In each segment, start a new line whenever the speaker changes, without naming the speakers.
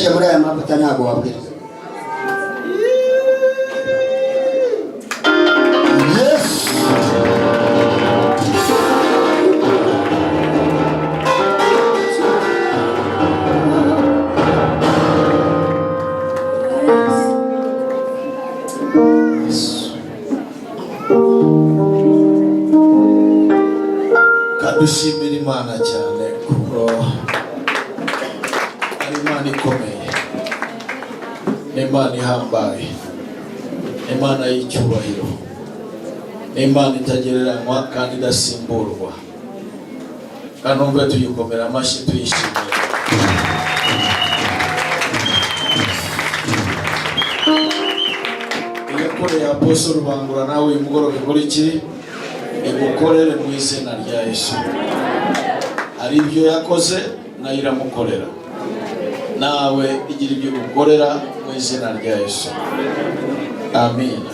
utaje muri aya mavuta ntago wabwira.
Kadushimira Imana cyane kuko ari Imana ikomeye, Imana ihambaye, Imana y'icyubahiro, Imana itagereranywa kandi idasimburwa. Kanumve tuyikomera amashyi tuyishimira. Iyakoreye Apostle Rubangura nawe uyu mugoroba ikora iki? Imukorere mu izina rya Yesu. Hari ibyo yakoze nayo iramukorera, nawe igira ibyo ukorera mu izina rya Yesu. Amen.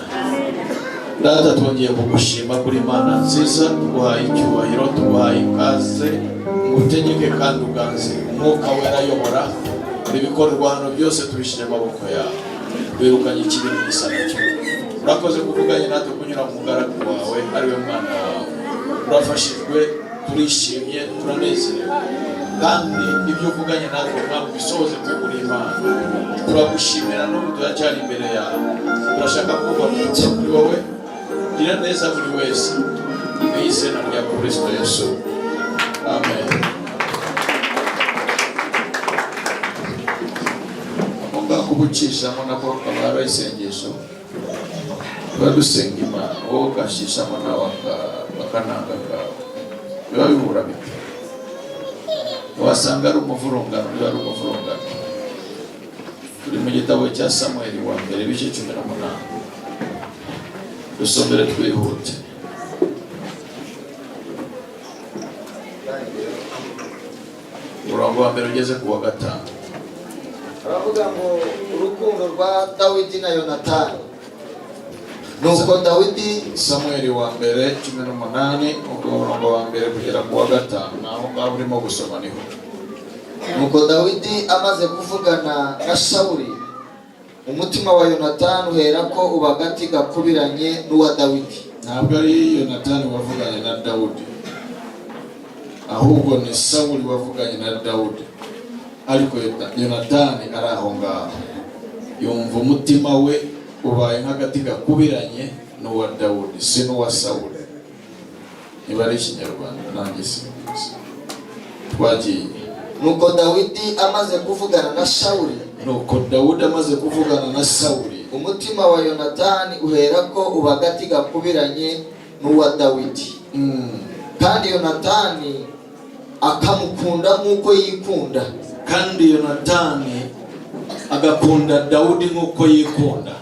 Data, twongeye kugushima kuri Imana nziza, tuguhaye icyubahiro, tuguhaye ikaze, ngutegeke kandi uganze. Umwuka wera ayobora ibikorwa hano byose, tubishije amaboko yawe, wirukanye ikibi n'igisa nacyo. Urakoze kuvuganye natwe kunyura mu mugaragu wawe ariwe mwana wawe. Urafashijwe, turishimye, turanezerewe, kandi ibyo uvuganye natwe mwami bisohoze kuri Imana. Turagushimira n'ubu turacyari imbere yawe. Turashaka kuba mucyo kuri wowe, gira neza buri wese mu izina rya Kristo Yesu. Amen. Ngomba kubucishamo nako kamara isengesho. Badusenga Imana, wowe ukashishamo nawe akananga kawe. Biba bihura bite? Wasanga ari umuvurungano, biba ari umuvurungano. Turi mu gitabo cya Samuel wa mbere ibice 18. Dusomere twihute. Umurongo wa mbere ugeze ku wa 5.
Aravuga ngo urukundo rwa Dawidi na Yonatani. Nuko Dawidi,
Samuel wa mbere 18 umurongo wa mbere kugera ku wa 5, naho ngaho urimo gusoma niho.
nuko Dawidi amaze kuvugana na Sawuli, umutima wa Yonatani uhera ko ubagati gakubiranye n'uwa Dawidi.
Ntabwo ari Yonatani wavuganye na Dawudi, ahubwo ni Sawuli wavuganye na Dawudi. Ariko Yonatani ari aho ngaho, yumva umutima we ubaye nk'agati gakubiranye n'uwa Dawudi, si n'uwa Sawuli. Niba ari Ikinyarwanda nanjye simbizi. Twagiye.
Nuko Dawidi amaze kuvugana na Sawuli,
Nuko Dawudi amaze kuvugana na Sawuli,
umutima wa Yonatani uhera ko ubagati gakubiranye n'uwa Dawidi. Kandi Yonatani akamukunda nk'uko yikunda.
Kandi Yonatani agakunda Dawudi nk'uko yikunda.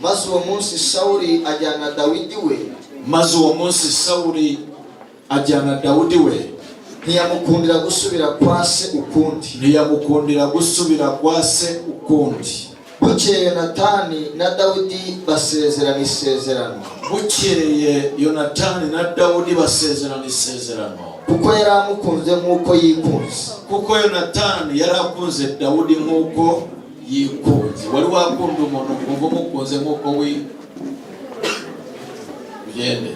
Maze uwo munsi Sawuli ajyana Dawidi we.
Maze uwo munsi Sawuli ajyana Dawudi we.
Ntiyamukundira gusubira kwa se ukundi.
Ntiyamukundira gusubira kwa se ukundi.
Bukeye Yonatani na Dawidi basezerana isezerano.
Bukeye Yonatani na Dawudi basezerana isezerano.
Kuko yari amukunze nk'uko yikunze.
Kuko Yonatani yari akunze Dawudi nk'uko yikunze. Wari wakunda umuntu kumva umukunze nk'uko ugende.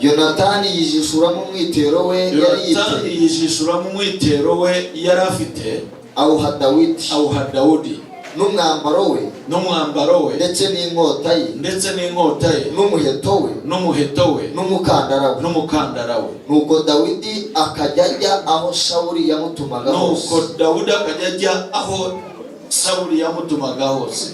Yonatani yijishuramo umwitero we yari
Yonatani yijishuramo umwitero we yari afite,
awuha
Dawudi
n'umwambaro we ndetse n'inkota ye n'umuheto we n'umukandara we. Nuko Dawidi akajya ajya aho Sawuli yamutumaga hose.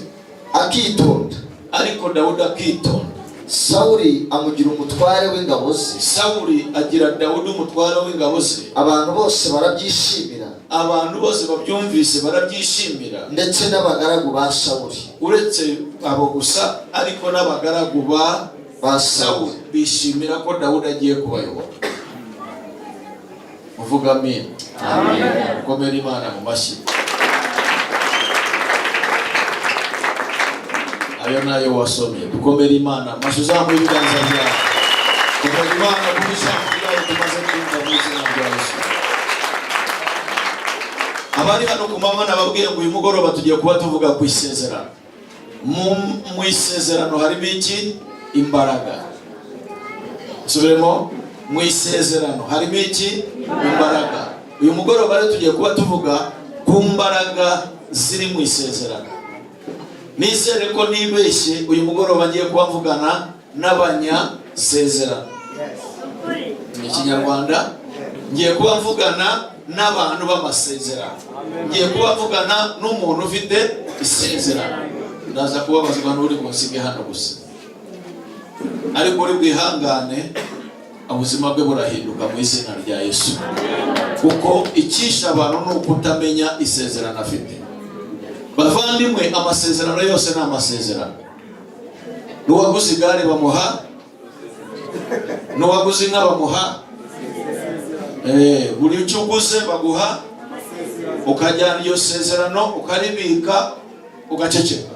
Akitonda.
Ariko Dawudi akitonda.
Sawuli amugira umutware w'ingabo ze.
Sawuli agira Dawudi umutware w'ingabo ze.
Abantu bose barabyishimira.
Abantu bose babyumvise barabyishimira.
Ndetse n'abagaragu ba Sawuli.
Uretse abo gusa, ariko n'abagaragu ba Sawuli bishimira ko Dawudi agiye kubayobora. Uvuga amen. Amen. Komera Imana mu mashyi. Ayo nayo wasomye. Dukomere Imana amashyi zamuye ibiganza byawe. Komera Imana ku ijambo ryayo tumaze kumva mu izina rya Yesu. abari hano ku mama nababwiye ngo uyu mugoroba tugiye kuba tuvuga ku isezerano. Mu isezerano harimo iki? Imbaraga. Subiremo, mu isezerano harimo iki? Imbaraga. Uyu mugoroba rero tugiye kuba tuvuga ku mbaraga ziri mu isezerano. Nizere ko nibeshye uyu mugoroba ngiye kuba mvugana n'abanyasezerano. Ni Ikinyarwanda. Ngiye kuba mvugana n'abantu b'amasezerano. Ngiye kuba mvugana n'umuntu ufite isezerano. Ndaza kubabazwa n'uri musige hano gusa, ariko uri bwihangane ubuzima bwe burahinduka mu izina rya Yesu. Kuko icyisha abantu ni ukutamenya isezerano afite. Bavandimwe, amasezerano yose ni amasezerano. N'uwaguze igare bamuha, n'uwaguze inka bamuha, buri icyo uguze baguha, ukajyana iyo sezerano ukaribika ugaceceka.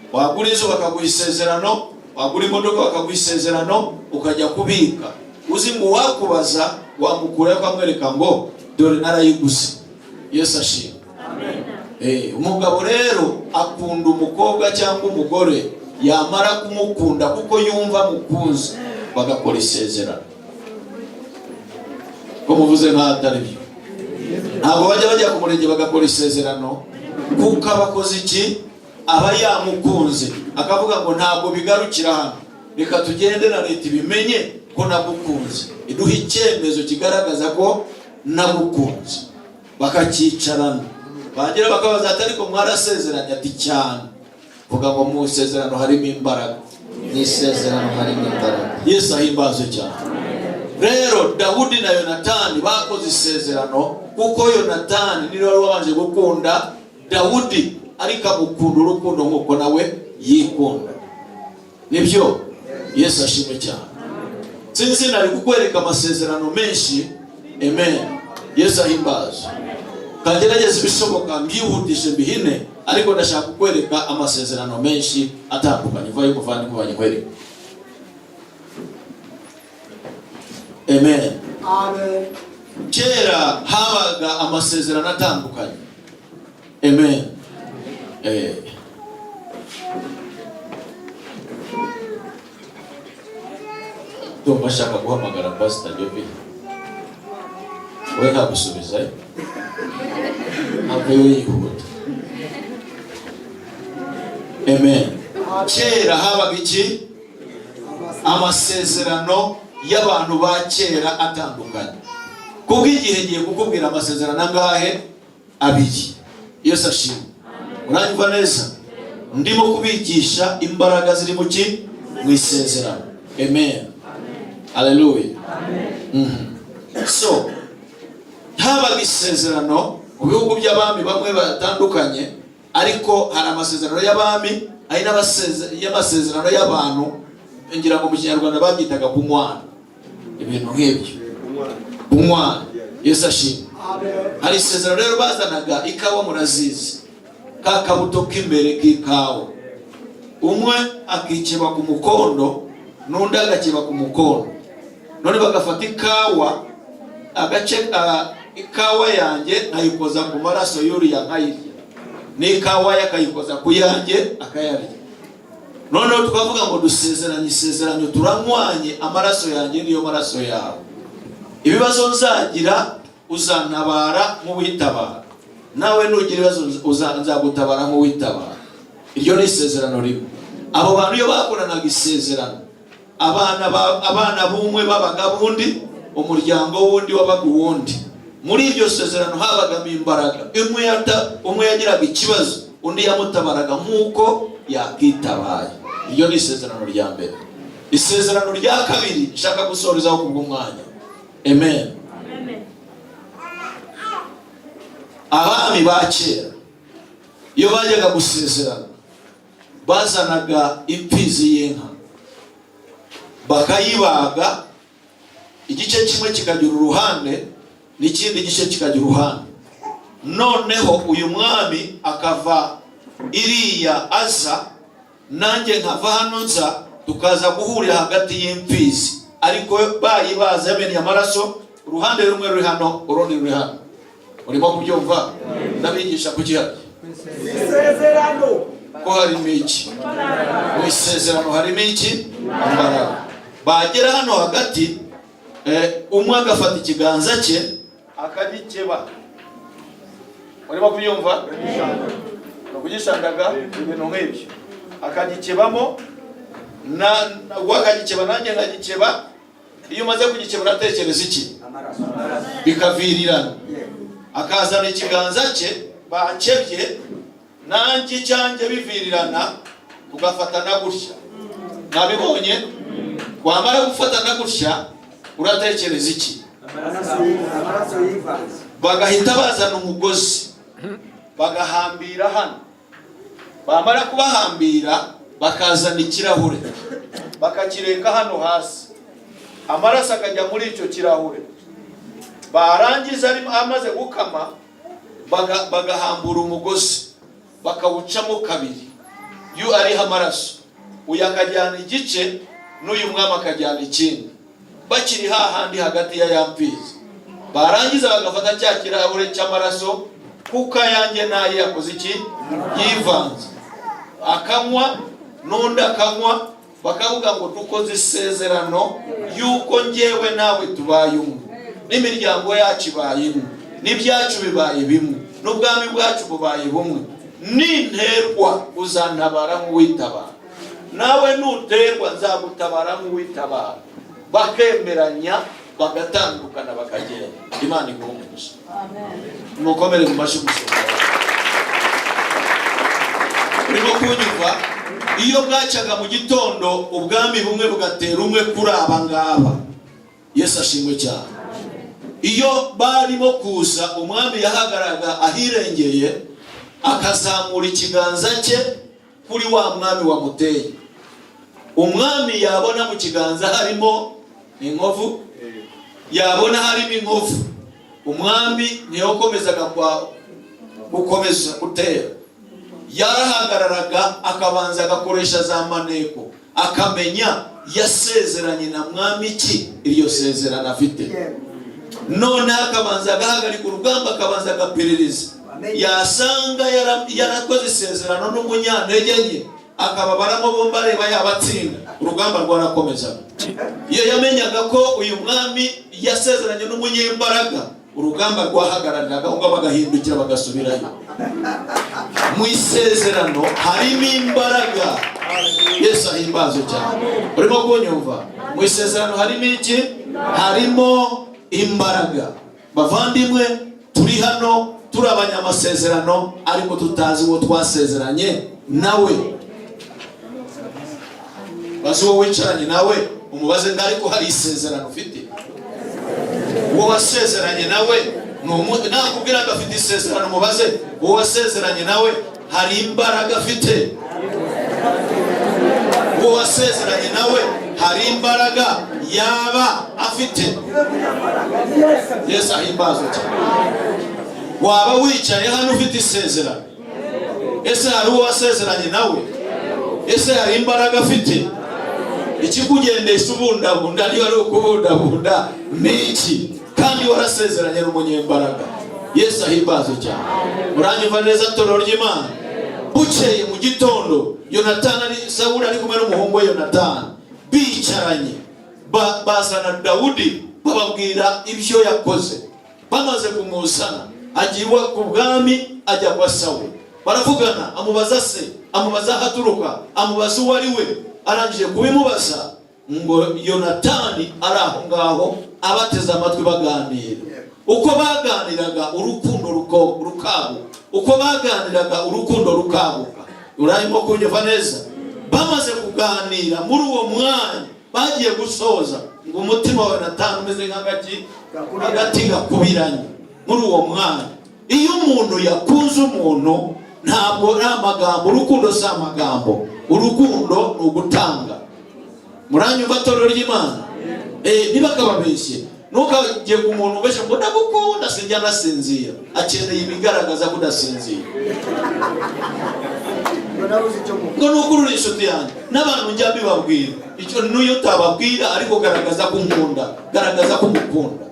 Wagura inzu bakaguha isezerano, wagura imodoka bakaguha isezerano, ukajya kubika. Uzi ngo wakubaza wamukura ukamwereka ngo dore narayiguze. Yesu ashimwe. Amen. Umugabo rero akunda umukobwa cyangwa umugore, yamara kumukunda kuko yumva mukunze, bagakora isezerano. Ko muvuze nka atari byo. Ntabwo bajya ku murenge bagakora isezerano kuko abakoze iki? Aba yamukunze, akavuga ngo ntabwo bigarukira hano, reka tugende na leta ibimenye ko nagukunze, iduha icyemezo kigaragaza ko nagukunze. Bakakicarana, bagera bakabaza ati ariko mwarasezeranye? Ati cyane. Vuga ngo mu isezerano harimo imbaraga.
Mu isezerano harimo imbaraga.
Yesu ahimbaze cyane. Rero Dawudi na Yonatani bakoze isezerano kuko Yonatani niwe wari wabanje gukunda Dawudi, ariko amukunda urukundo nk'uko nawe yikunda. Nibyo? Yesu ashimwe cyane. Sinzi nari kukwereka amasezerano menshi. Amen. Yesu ahimbaze. Kangerageza ibishoboka mbihutishe mbihine, ariko ndashaka kukwereka amasezerano menshi atandukanye. Vayo muvandi kubanye kwereka. Amen.
Amen.
Kera habaga amasezerano atandukanye. Amen. Tumba shaka guhamagara Pastor Jovi. Wewe hagusubiza. Ntabwo yihuta. Amen. Kera habaga iki? Amasezerano y'abantu ba kera atandukanye. Kuko igihe ngiye kukubwira amasezerano angahe? Abiri. Yesu ashimwe. Uranyumva neza? Ndimo kubigisha imbaraga ziri mu ki? Mu isezerano. Amen. Hallelujah. Amen. So, habaga isezerano mu bihugu by'abami bamwe batandukanye, ariko hari amasezerano y'abami, hari n'amasezerano y'abantu. Ngira ngo mu Kinyarwanda babyitaga kunywana. Ibintu nk'ibyo. Kunywana. Yesu ashimwe. Hari isezerano rero bazanaga ikawa murazizi. Ka kabuto k'imbere k'ikawa. Umwe akikeba ku mukondo, n'undi agakeba ku mukondo. None bagafata ikawa, ikawa yanjye nkayikoza ku maraso y'uriya nkayirya. N'ikawa yakayikoza ku yanjye akayarya. Noneho tukavuga ngo dusezeranye isezerano, turanywanye, amaraso yanjye niyo maraso yawe. Ibibazo nzagira uzantabara nk'uwitabara, nawe nugira ibibazo nzagutabara nk'uwitabara. Iryo ni isezerano rimwe. Abo bantu iyo bakoranaga isezerano, abana bumwe babaga bundi, umuryango wundi wabaga uwundi. Muri iryo sezerano habagamo imbaraga. Umwe yagiraga ikibazo, undi yamutabaraga nk'uko yakitabaye. Iryo ni isezerano rya mbere. Isezerano rya kabiri nshaka gusorezaho kubw'umwanya. Amen. Abami ba kera iyo bajyaga gusezerana, bazanaga imfizi y'inka, bakayibaga, igice kimwe kikagira uruhande n'ikindi gice kikagira uruhande. Noneho uyu mwami akava iriya aza, nanjye nkava hano nza, tukaza guhurira hagati y'imfizi, ariko bayibaza yamenye amaraso, uruhande rumwe ruri hano, urundi ruri hano. Urimo kubyumva? ndabigisha ku gihe
isezerano
ko harimo iki mu isezerano harimo iki imbaraga. Bagera hano hagati umwe agafata ikiganza cye akagikeba. Urimo kubyumva? No kugishandaga ibintu nk'ibyo akagikebamo na wakagikeba nanjye ngagikeba. Iyo umaze kugikeba uratekereza iki? Bikavirirana. Akazana ikiganza cye bakebye nanjye cyanjye bivirirana tugafatana gutya. Nabibonye? Wamara gufatana gutya uratekereza iki? Bagahita bazana umugozi bagahambira hano. Bamara kubahambira bakazana ikirahure bakakireka hano hasi, amaraso akajya muri icyo kirahure. Barangiza amaze gukama bagahambura umugozi bakawucamo kabiri. Iyo ariho amaraso uyu akajyana igice n'uyu mwami akajyana ikindi, bakiri hahandi hagati ya yampizi. Barangiza bagafata cya kirahure cy'amaraso kuko yanjye naye yakoze iki? Yivanze. Akanywa n'undi akanywa, bakavuga ngo dukoze isezerano yuko njyewe nawe tubaye umwe, n'imiryango yacu ibaye imwe, n'ibyacu bibaye bimwe, n'ubwami bwacu bubaye bumwe. Ninterwa uzantabara nk'uwitabara, nawe nuterwa nzagutabara nk'uwitabara. Bakemeranya bagatandukana bakagenda. Imana iguhumurize. Amen. Mukomere mu mashyi gusohoka. Urimo kunyumva? Iyo bwacaga mu gitondo ubwami bumwe bugatera umwe kuri aba ngaba. Yesu ashimwe cyane. Iyo barimo kuza umwami yahagaraga ahirengeye akazamura ikiganza cye kuri wa mwami wamuteye. Umwami yabona mu kiganza harimo inkovu, yabona harimo inkovu, umwami ntiyokomezaga gukomeza gutera. Yarahagararaga akabanza agakoresha za maneko, akamenya yasezeranye na mwami ki iryo sezerano afite. None akabanza agahagarika urugamba, akabanza agaperereza. Yasanga yarakoze isezerano n'umunyantege nke, akababaramo bomba areba yabatsinda, urugamba rwarakomezaga. Iyo yamenyaga ko uyu mwami yasezeranye n'umunyembaraga, urugamba rwahagararaga ngo bagahindukira bagasubirayo. Mu isezerano harimo imbaraga. Yesu ahimbazo cyane. Urimo kunyumva? Mu isezerano harimo iki? Harimo imbaraga. Bavandimwe, turi hano turi abanyamasezerano ariko tutazi uwo twasezeranye nawe. Bazi uwo wicaranye nawe umubaze ngo ariko hari isezerano ufite? Uwo wasezeranye nawe nakubwira ko afite isezerano, umubaze uwo wasezeranye nawe hari imbaraga afite? Uwo wasezeranye nawe hari imbaraga yaba afite? Yesu ahimbazo cyane. Waba wicaye hano ufite isezerano? Ese hari uwo wasezeranye nawe? Ese hari imbaraga afite? Ikikugendesha ubundabunda niba ari ukubundabunda n'iki? Kandi warasezeranye n'umunyembaraga. Yesu ahimbazo cyane. Uranyumva neza torero ry'Imana? Bukeye mu gitondo Yonatani Sawuli ari kumwe n'umuhungu we Yonatani bicaranye, bazana Dawudi bababwira ibyo yakoze. Bamaze kumuzana agiye ku bwami, ajya kwa Sawuli. Baravugana, amubaza se, amubaza haturuka, amubaza uwo ari we. Arangije kubimubaza ngo Yonatani ari aho ngaho abateze amatwi baganira. Uko baganiraga urukundo rukabuka, uko baganiraga urukundo rukabuka. Urarimo kunyumva neza? Bamaze kuganira muri uwo mwanya bagiye gusoza ngo umutima wa Yonatani umeze nk'agati gakubiranye. Muri uwo mwanya iyo umuntu yakunze umuntu ntabwo ari amagambo, urukundo si amagambo, urukundo ni ugutanga. Muranyumva torero ry'Imana? Niba kababeshye ntukagiye ku muntu ubeshe ngo ndagukunda sinjya nasinzira, akeneye ibigaragaza ko udasinzira. Ngo nukurura inshuti yanjye n'abantu njya bibabwira icyo n'uyo utababwira ariko garagaza ko nkunda, garagaza ko mukunda.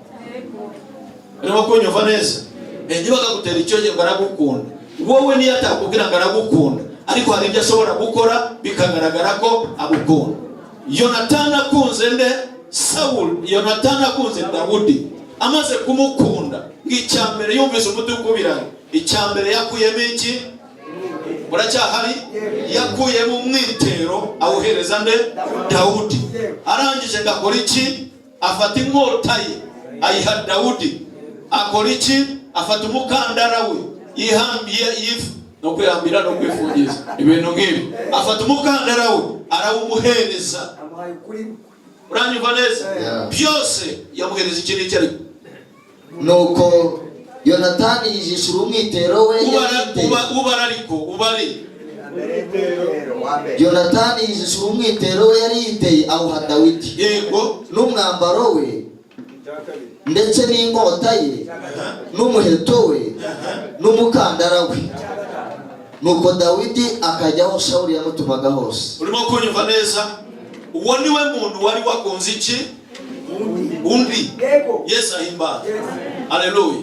Urimo kunyumva neza? niba akagutera icyoge ngo aragukunda, wowe niyo atakubwira ngo aragukunda, ariko hari ibyo ashobora gukora bikagaragara ko agukunda. Yonatani akunze nde? Sawuli. Yonatani akunze Dawudi. Amaze kumukunda, ng'icyambere yumvise umuti ukubiranye. Icyambere yakuyemo iki? Muracyahari? Yakuyemo umwitero awuhereza nde? Dawudi. Arangije ngakora iki? Afata inkota ye ayiha Dawudi. Akora iki? Afata umukandara we yihambiye ifu no kwihambira no kwifungiza ibintu nk'ibi. Afata umukandara we arawumuhereza. Uranyumva neza? Byose yamuhereza iki n'iki ariko.
Nuko Yonatani yijishura umwitero we
ubari
Yonatani yijishura umwitero we yari yiteye awuha Dawidi.
Yego.
N'umwambaro we ndetse n'inkota ye n'umuheto we n'umukandara we. Nuko Dawidi akajyaho Sawuli yamutumaga hose.
Urimo kunyumva neza? Uwo niwe muntu wari wakunze iki? Undi. Yesu ahimbaza. Haleluya.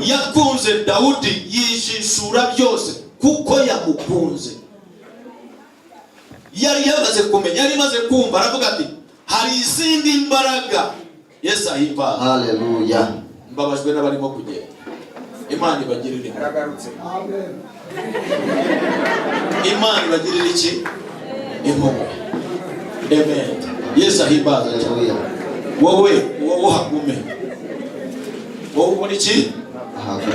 Yakunze Dawudi yijishura byose kuko yamukunze. Yari yamaze kumenya, yari maze kumva, aravuga ati hari izindi mbaraga. Yesu ahimbaza.
Haleluya.
Mbabajwe n'abarimo kugenda. Imana ibagirire impuhwe.
Amen.
Imana ibagirire iki? Impuhwe. Amen. Yesu ahimbaza.
Haleluya.
Wowe hagume. Wowe muri iki?
Hagume.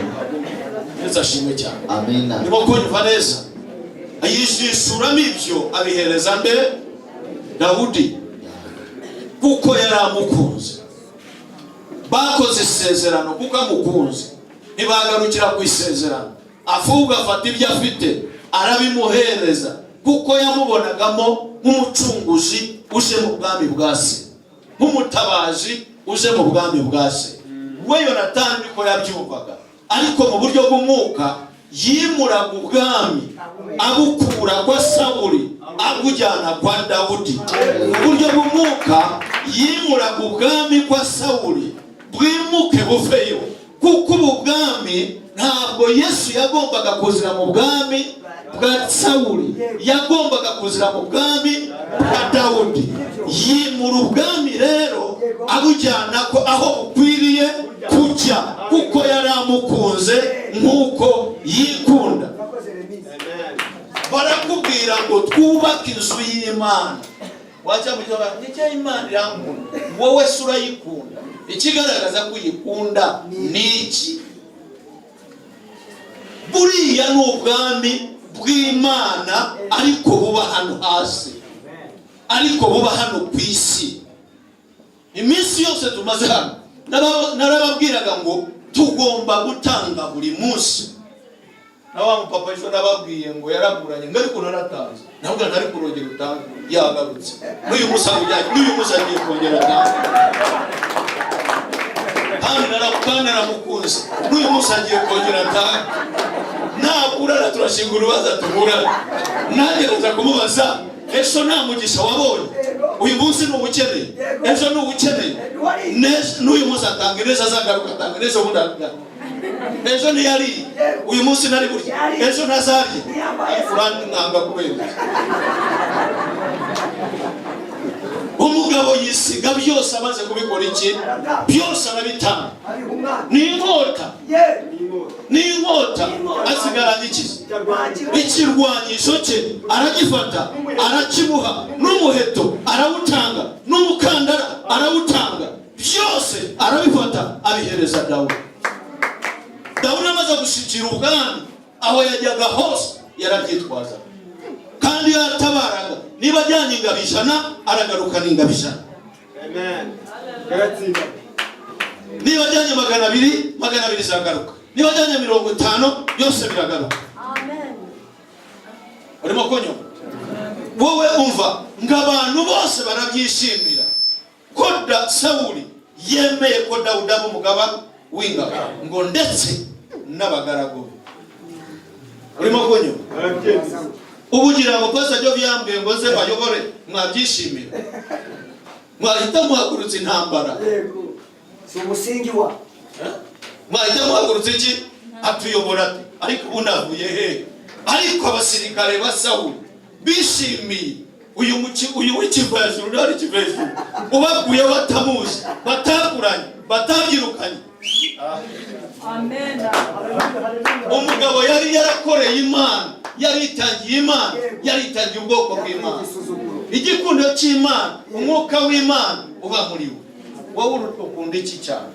Yesu ashimwe cyane.
Amina.
Nimo kunyumva neza. Ayishishuramo ibyo abihereza nde? Dawudi. Kuko yari amukunze. Bakoze isezerano kuko amukunze. Ntibagarukira ku isezerano. Ahubwo afata ibyo afite arabimuhereza kuko yamubonagamo nk'umucunguzi uje mu bwami bwa se, nk'umutabazi uje mu bwami bwa se. We Yonatani niko yabyumvaga, ariko mu buryo bw'umwuka yimuraga ubwami abukura kwa Sawuli abujyana kwa Dawudi. Mu buryo bw'umwuka yimuraga ubwami kwa Sawuli bwimuke buveyo, kuko ubwami ntabwo Yesu yagombaga kuzira mu bwami bwa Sawuli, yagombaga kuzira mu bwami bwa Dawudi. Yimura ubwami rero abujyana ko aho bukwiriye kujya, kuko yari amukunze nk'uko yikunda. Barakubwira ngo twubake inzu y'Imana. Wacha mujya nicyo Imana irankunda, wowe se urayikunda. Ikigaragaza ko uyikunda ni iki? Buriya ni ubwami bw'Imana ariko buba hano hasi, ariko buba hano ku isi. Iminsi yose tumaze hano narababwiraga ngo tugomba gutanga buri munsi. Nawa mupapa ejo nababwiye ngo yaraguranye ngari ko naratanze, ntabwo ntari kurongera utanga yagarutse. N'uyu musa agiye kongera atanga. Kandi naramukunze, n'uyu musa agiye kongera atanga. Nabura turashinga urubaza tubura. Nagereza kumubaza ejo nta mugisha wabonye, uyu munsi ni ubukeneye, ejo ni ubukeneye, n'uyu munsi atanga neza, azagaruka atanga neza, ubundi ejo ntiyari, uyu munsi nari burya, ejo ntazarye. Urantanga kubera umugabo yisiga byose, amaze kubikora iki? Byose arabitanga. N'inkota asigaranye iki? Ikirwanyisho cye aragifata arakimuha, n'umuheto arawutanga, n'umukandara arawutanga, byose arabifata abihereza Dawudi. Dawudi amaze gushikira ubwami, aho yajyaga hose yarabyitwaza, kandi yatabaraga. Niba ajyanye ingabo 100 aragarukana ingabo 100.
Amen.
Niba ajyanye 200 zagaruka. Niba ajyanye 50 byose biragaruka.
Amen.
Urimo konyo? Wowe umva ngabantu bose barabyishimira ko Sawuli yemeye ko Dawudi aba umugaba w'ingabo, ngo ndetse n'abagaragu. Urimo konyo? Ubugira ngo pasa byo byambwiye ngo ze bayobore, mwabyishimira. Mwahita muhagurutsa intambara.
Yego. Si umusingi wa.
Mwahita muhagurutsa iki? atuyobora ati ariko unavuye he? Ariko abasirikare ba Sawuli bishimiye uyu w'ikiva hejuru n'ari kiva hejuru ubaguye batamuzi, batakuranye, batabyirukanye.
Amen.
Umugabo yari yarakoreye Imana, yaritangiye Imana, yaritangiye ubwoko bw'Imana. Igikundo cy'Imana, umwuka w'Imana uba muri we. Wowe ukunda iki cyane?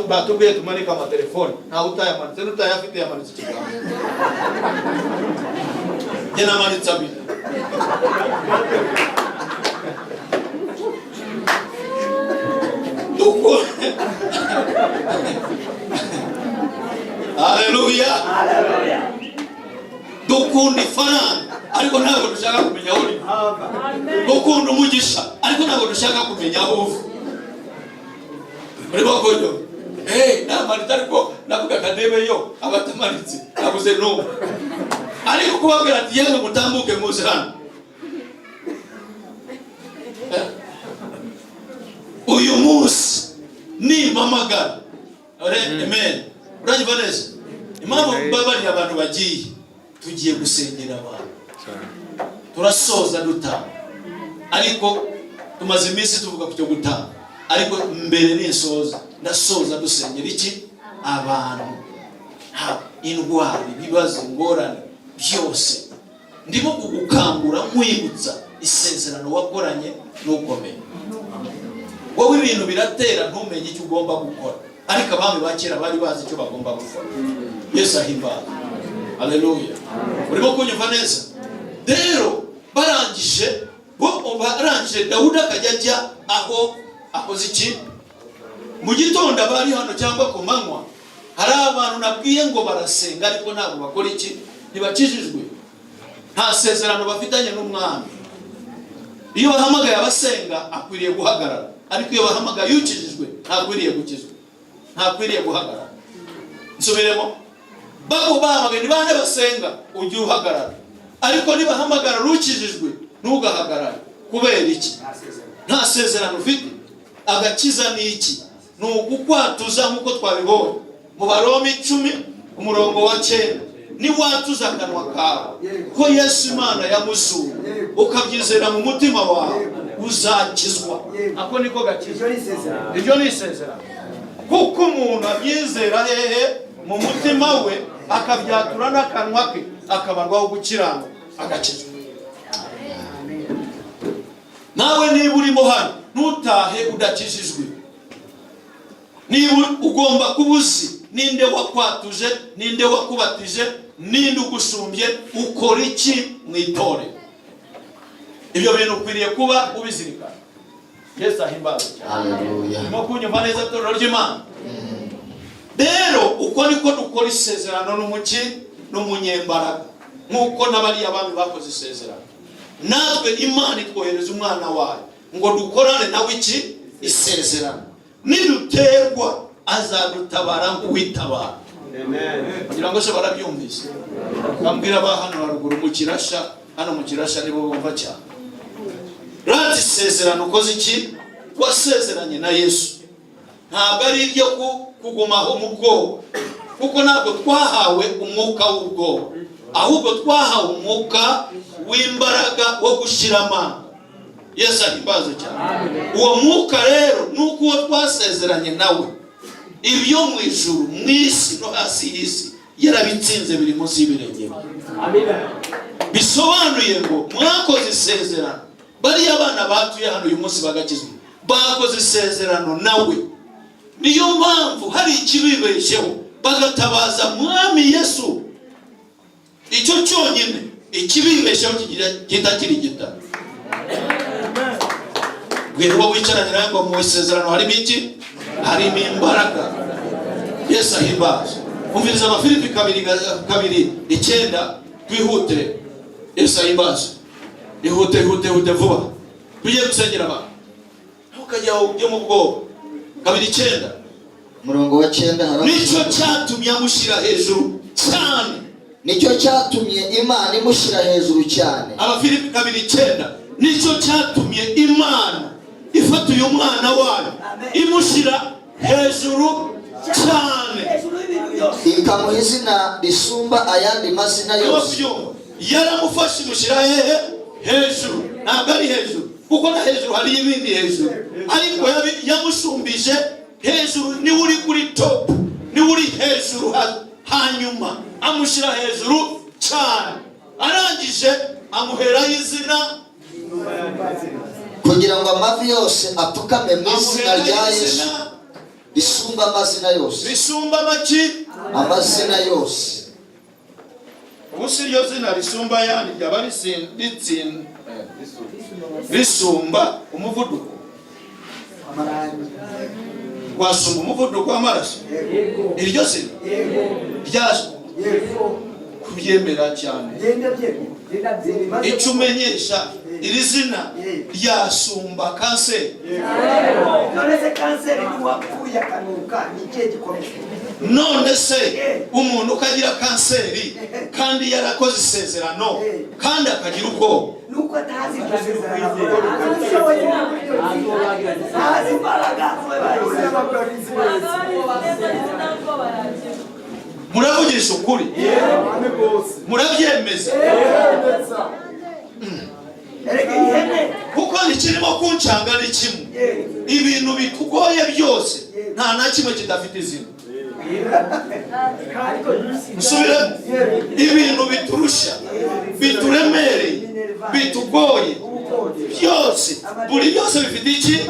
Batubwiye tumanika amatelefone, ntawe utayamanitse, n'utayafite yamanitse ikiganza. Njye namanitse abiri. Haleluya. Dukunda ifaranga ariko ntabwo dushaka kumenya aho uri. Dukunda umugisha ariko ntabwo dushaka kumenya aho uva. Muri bakoyo namanitse ariko navuga kadebe yo abatamanitse nabuze no. Ariko kubabwira ati yego mutambuke muze hano. Uyu munsi ni mamagara. Amen. Uranyumva neza? Impamvu mbabari abantu bagiye tugiye gusengera abantu. Turasoza dutanga. Ariko tumaze iminsi tuvuga ku cyo gutanga. Ariko mbere n'insoza ndasoza dusengera iki? Abantu. Indwara, ibibazo, ngorane byose. Ndimo kugukangura nkwibutsa isezerano wakoranye n'ukomeye. Wowe ibintu biratera ntumenye icyo ugomba gukora. Ariko abami bakera bari bazi icyo bagomba gukora. Yesu ahimbaza. Haleluya. Urimo kunyumva neza? Rero barangije Dawudi akajya ajya aho akoze iki? Mu gitondo bari hano cyangwa ku manywa hari abantu nabwiye ngo barasenga ariko ntabwo bakora iki? Ntibakijijwe. Nta sezerano bafitanye n'umwami. Iyo bahamagaye abasenga akwiriye guhagarara, ariko iyo bahamagaye ukijijwe ntakwiriye gukizwa, ntakwiriye guhagarara. Nsubiremo, babo bahamagaye nibane basenga ujye uhagarara, ariko nibahamagara ukijijwe ntugahagarare. Kubera iki? Nta sezerano ufite. Agakiza ni iki? Ni ugukwatuza nk'uko twabibonye mu Baroma 10 umurongo wa 9. Niwatuza akanwa kawe ko Yesu Imana yamuzuye ukabyizera mu mutima wawe uzakizwa. Ako niko gakiza. Ibyo ni isezerano. Kuko umuntu abyizera hehe mu mutima we akabyatura n'akanwa ke akabarwaho gukiranuka agakizwa. Nawe niba urimo hano ntutahe udakijijwe. Niba ugomba kubuzi ninde wakwatuje, ninde wakubatije, ninde ugusumbye, ukora iki mwitore. Ibyo bintu ukwiriye kuba ubizirikana. Yesu ahimbaza.
Haleluya.
Mo kunyumva neza torero ry'Imana. Rero uko niko dukora isezerano n'umuki n'umunyembaraga. Nkuko nabari abami bakoze isezerano. Natwe Imana itwohereza umwana wayo ngo dukorane nawe iki? Isezerano. Niduterwa azadutabara nk'uwitabara.
Amen.
Kugira ngo se barabyumvise. Bambwira ba hano haruguru mu Kirasha, hano mu Kirasha nibo bumva cyane. Rati isezerano ukoze iki? Wasezeranye na Yesu. Ntabwo ari iryo kugumaho mu bwoba, kuko ntabwo twahawe umwuka w'ubwoba, ahubwo twahawe umwuka w'imbaraga wo gushirama. Yesu ahimbaza cyane. Uwo mwuka rero nuko uwo twasezeranye nawe ibyo mu ijuru, mu isi no hasi y'isi yarabitsinze biri munsi y'ibirenge. Bisobanuye ngo mwakoze isezerano. Bari abana batuye hano uyu munsi bagakizwa, bakoze isezerano nawe. Niyo mpamvu hari ikibibesheho bagatabaza mwami Yesu. Icyo cyonyine ikibibesheho kitakiri gita. Gweho wicaranye nawe ngo mu isezerano harimo iki? Harimo imbaraga. Yesu ahimbaza. Umviriza Abafilipi 2:9 twihute. Yesu ahimbaza. Ihute vuba. Tugiye gusengera abantu. Ntukajya ujye mu bwoba. 2:9
umurongo wa 9 haravuga
nicyo cyatumye amushyira hejuru cyane.
Nicyo cyatumye Imana imushyira hejuru cyane.
Abafilipi 2:9 nicyo cyatumye Imana ifata uyu mwana wayo imushyira hejuru cyane.
ikamuha izina risumba ayandi mazina yose.
Yaramufashe imushyira hehe? Hejuru. Ntabwo ari hejuru kuko na hejuru hari ibindi hejuru, ariko yamushumbije hejuru. Niwe uri kuri top, niwe uri hejuru, hanyuma amushyira hejuru cyane. Arangije amuheraho izina
kugira ngo amavi yose apfukame mu izina rya Yesu risumba amazina yose.
Risumba amaki?
Amazina yose.
Ubusi iryo zina risumba yandi ryaba risumba umuvuduko. Wasumba umuvuduko w'amaraso. Iryo zina ryaje kubyemera cyane. Icyo umenyesha iri zina ryasumba kanseri. None se umuntu ukagira kanseri kandi yarakoze isezerano kandi akagira ubwoba,
nuko atazi isezerano, ntazi imbaraga.
muravugisha ukuri? Murabyemeza? Kuko ikirimo kuncanga ni kimwe, ibintu bitugoye byose nta na kimwe kidafite izina. Musubiremo, ibintu biturusha, bituremereye, bitugoye byose, buri byose bifite iki?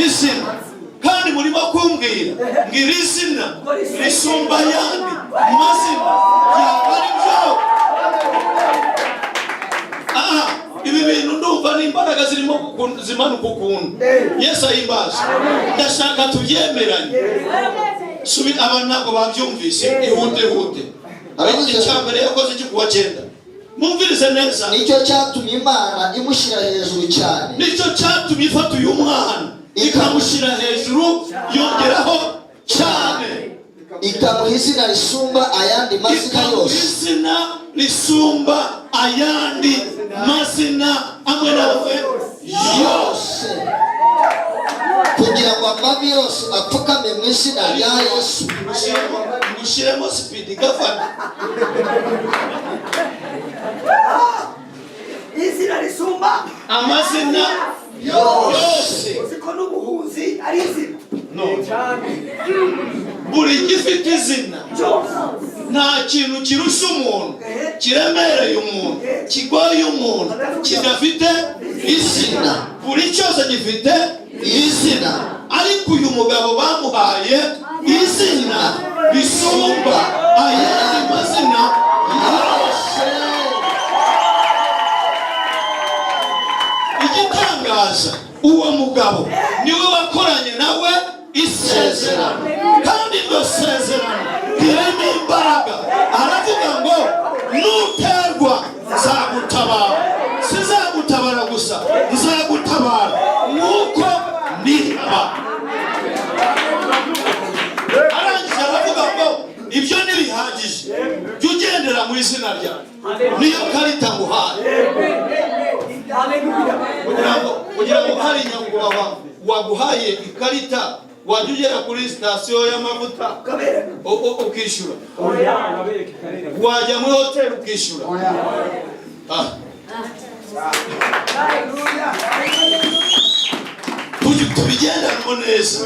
Izina. Kandi murimo kumbwira ngo iri zina risumba ayandi mazina yaba ari byo. Ibi bintu ndumva n'imbaraga zirimo zimanuka ukuntu. Yesu ahimbaza. Ndashaka tubyemeranye. Abantu ntabwo babyumvise, ihute. Icyambere yakoze iki kuwa 9? Mumvirize neza.
Nicyo cyatumye Imana imushyira hejuru cyane.
Nicyo cyatumye ifata uyu mwana ikamushyira hejuru yongeraho cyane.
Ikamuha izina risumba ayandi mazina yose.
Izina risumba ayandi mazina amwe nawe yose.
Kugira ngo amavi yose apfukame mu izina rya Yesu.
Mushyiremo speed gafana.
Izina risumba
amazina yose.
Uziko n'ubuhunzi ari izina.
No. Buri gifite izina. Nta kintu kirusha umuntu, kiremereye umuntu, kigoye umuntu kidafite izina. Buri cyose gifite izina. Ariko uyu mugabo bamuhaye izina risumba ayandi mazina yose. Igitangaza, uwo mugabo niwe wakoranye nawe isezerano, kandi iryo sezerano ririmo imbaraga. Aravuga ngo nuterwa nzagutabara. Sizagutabara gusa, nzagutabara nk'uko niba. Arangije aravuga ngo ibyo ntibihagije, jya ugendera mu izina ryawe, niyo karita nguhaye. Kugira ngo hari nyakubahwa waguhaye ikarita, wajya ugera kuri sitasiyo y'amavuta ukishyura, wajya muri hoteli ukishyura. Tubigendanamo neza.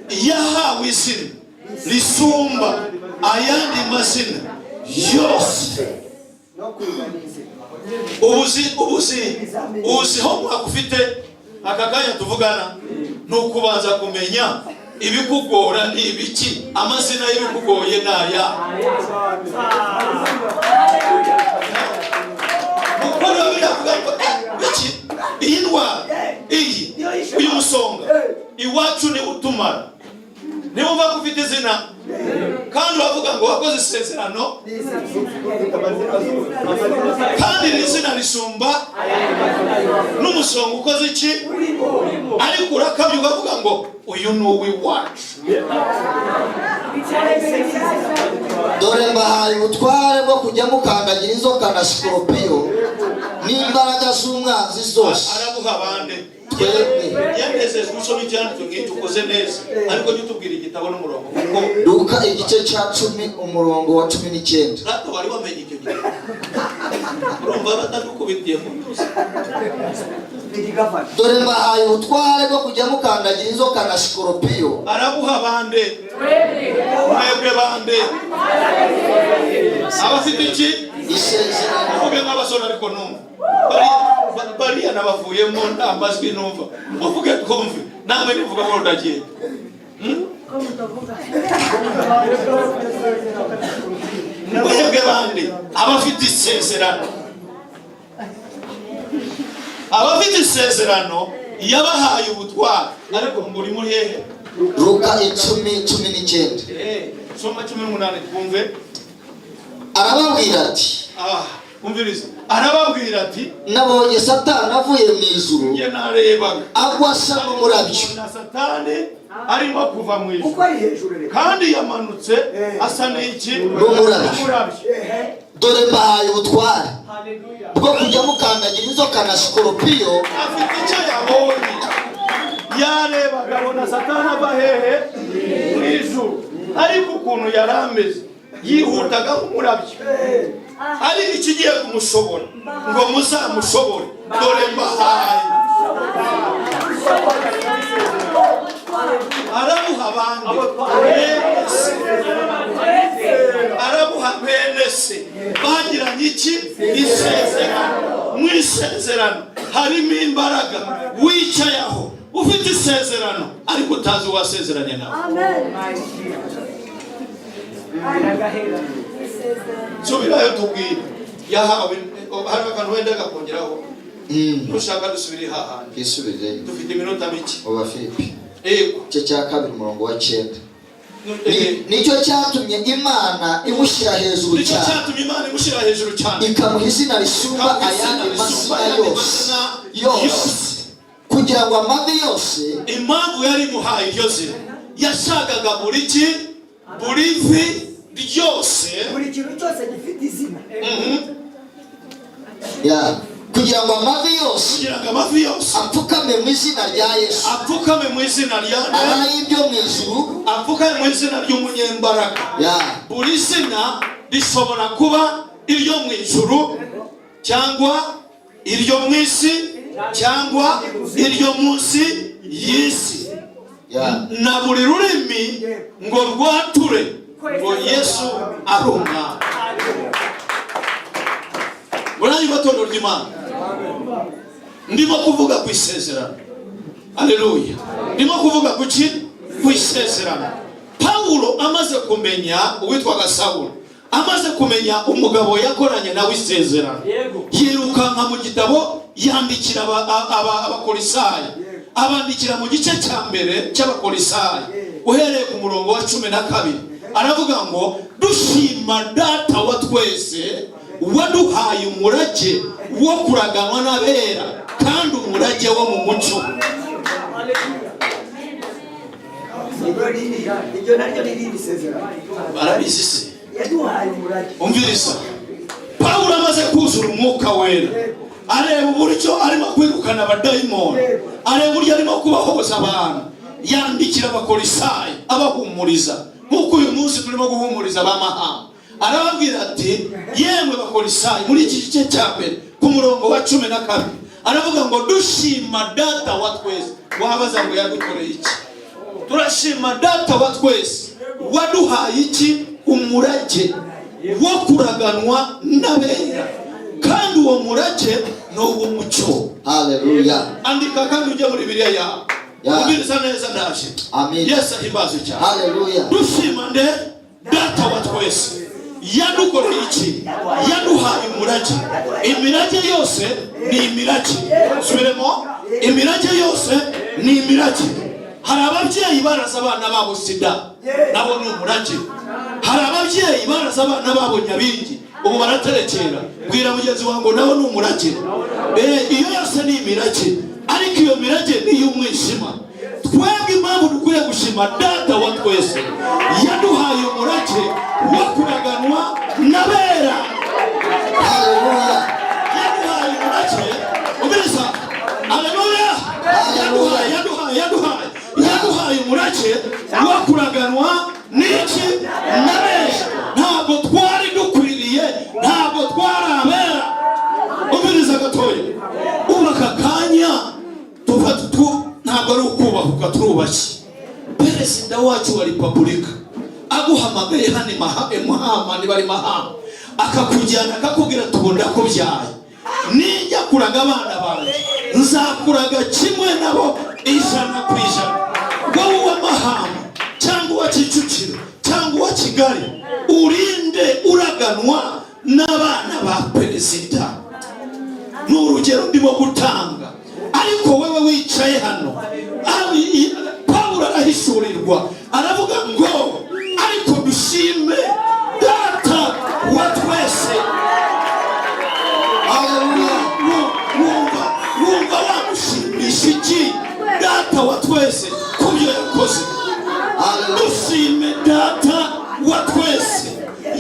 Yahawe izina risumba ayandi mazina yose. Ubuzi ho mwakufite aka kanya tuvugana nukubanza kumenya ibikugora ni ibiki, amazina y'ibikugoye naya. Mukora biravuga ngo biki iyi ndwara iyi uyu musonga iwacu ni utumara. Niba uva kufite izina kandi uravuga ngo wakoze isezerano, kandi iri zina risumba n'umusonga ukoze iki, ariko urakabye ukavuga ngo uyu ni uw'iwacu.
Dore mbahaye ubutware bwo kujya mukandagira inzoka na sikoropiyo n'imbaraga z'umwanzi zose.
Arabuha abandi yanezezwe usoma icyanditswe nk'icyo ukoze neza, ariko jya utubwira igitabo n'umurongo kuko
Luka igice cya 10 umurongo wa 19.
natwe bari bamenye icyo gihe. Urumva batadukubitiye mu ntuzi.
Dore mbahaye ubutware bwo kujya mukandagira inzoka na sikoropiyo.
Arabuha bande? Mwebwe bande? Abafite iki?
Isezerano.
Uvuge nk'abasore ariko numva. Bariya nabavuyemo nta majwi numva. Uvuge twumve. Namwe nivuga ngo ndagenda. Mwebwe bande? Abafite isezerano. Abafite isezerano yabahaye ubutware, ariko muri muri hehe?
Luka 10:19.
Soma 18 twumve.
Arababwira ati,
umviriza. Arababwira ati,
nabonye Satani avuye mu ijuru
nge narebaga
agwa asa n'umurabyo.
na Satani arimo kuva mu ijuru
Kuko ari hejuru reka.
kandi yamanutse asa n'iki?
N'umurabyo. Dore mbahaye ubutware bwo kujya mukandagira inzoka na sikoropiyo.
Afite icyo yabonye. Yarebaga abona Satani ava hehe? Mu ijuru. Ariko ukuntu yari ameze yihutaga nk'umurabyo. Ari ikigiye kumushobora ngo muzamushobore. Dore mbahaye. Arabuha bande? Arabuha bene se. Bagiranye iki? Isezerano. Mu isezerano harimo imbaraga. Wicaye aho ufite isezerano ariko utazi uwasezeranye nawe. Subirayo tubwire. Yahawe hari akantu wenda gakongeraho. Nushaka dusubire hahandi.
Isubire.
Dufite iminota mike.
Oba Filipi.
Ego.
Cyo cya 2 umurongo wa 9. Nicyo cyatumye Imana imushyira hejuru
Nicyo
cyane.
cyatumye Imana imushyira hejuru cyane.
Ikamuha izina risumba ayandi mazina yose. Kugira ngo amavi yose.
Impamvu yari imuhaye iryo zina yashakaga buri ki? Buri vi ryose.
Buri kintu cyose gifite izina.
Kugira ngo amavi yose apfukame mu izina rya Yesu.
Apfukame mu izina rya Yesu.
Arayibyo mu ijuru.
Apfukame mu izina ry'umunyembaraga. Buri zina rishobora kuba iryo mu ijuru cyangwa iryo mu isi cyangwa iryo munsi y'isi. Na buri rurimi ngo rwature ngo Yesu ari Umwami. Murani batondo ry'Imana. Ndimo kuvuga ku isezerano. Haleluya. Ndimo kuvuga ku ki? Ku isezerano. Paulo amaze kumenya uwitwaga Saulo, amaze kumenya umugabo yakoranye nawe isezerano, yirukanka mu gitabo yandikira abakorisayi. Abandikira mu gice cya mbere cy'abakorisayi uhereye ku murongo wa 12. Aravuga ngo dushima data wa twese waduhaye umurage wo kuraganwa n'abera kandi umurage wo mu mucyo.
Ibyo naryo ni irindi sezerano.
Barabizi se.
Yaduhaye umurage.
Umviriza. Paulo amaze kuzura umwuka wera, areba uburyo arimo kwirukana abadayimoni, areba uburyo arimo kubahoza abantu, yandikira abakorisayi abahumuriza nk'uko uyu munsi turimo guhumuriza abamahanga. Arababwira ati, yemwe bakorisayi, muri iki gice cya mbere ku murongo wa 12 aravuga ngo dushima data wa twese. Wabaza ngo yadukoreye iki? Turashima data wa twese waduhaye iki? Umurage wo kuraganwa n'abera kandi uwo murage no w'umucyo.
Haleluya.
Andika kandi ujye muri Bibiliya yawe. Ubiriza neza ndaje.
Amen.
Yesu ahimbaze cyane.
Haleluya.
Dushima nde data wa twese yadukoreye iki? Yaduhaye umurage. Imirage yose ni imirage. Subiremo. Imirage yose ni imirage. Hari ababyeyi baraza abana babo sida, nabo ni umurage. Hari ababyeyi baraza abana babo nyabingi, ubu baraterekera. Bwira mugenzi wawe ngo nabo ni umurage. Iyo yose ni imirage, ariko iyo mirage ni iy'umwijima. Twebwe impamvu dukwiye gushima data wa twese yaduhaye umurage wo kuraganwa n'abera.
Haleluya.
Yaduhaye umurage. Ubiriza. Haleluya. umurage wo kuraganwa n'iki na benshi. Ntabwo twari dukwiriye, ntabwo twari abera. Umviriza gatoya, ubu aka kanya ntabwo ari ukubahuka, turubashye. Perezida wacu wa repubulika aguhamagaye hano Mahama, ni bari Mahama, akakujyana akakubwira tubunda kubyaye, nijya kuraga abana banjye nzakuraga kimwe nabo 100%. Wowe wa Mahama cyangwa wa Kicukiro cyangwa wa Kigali, urinde uraganwa n'abana ba perezida. N'urugero ndimo gutanga, ariko wewe wicaye hano, Pawulo arahishurirwa aravuga ngo ariko dushime data wa twese. Wumva wamushimisha iki data wa twese kubyo yakoze? Dushime data wa twese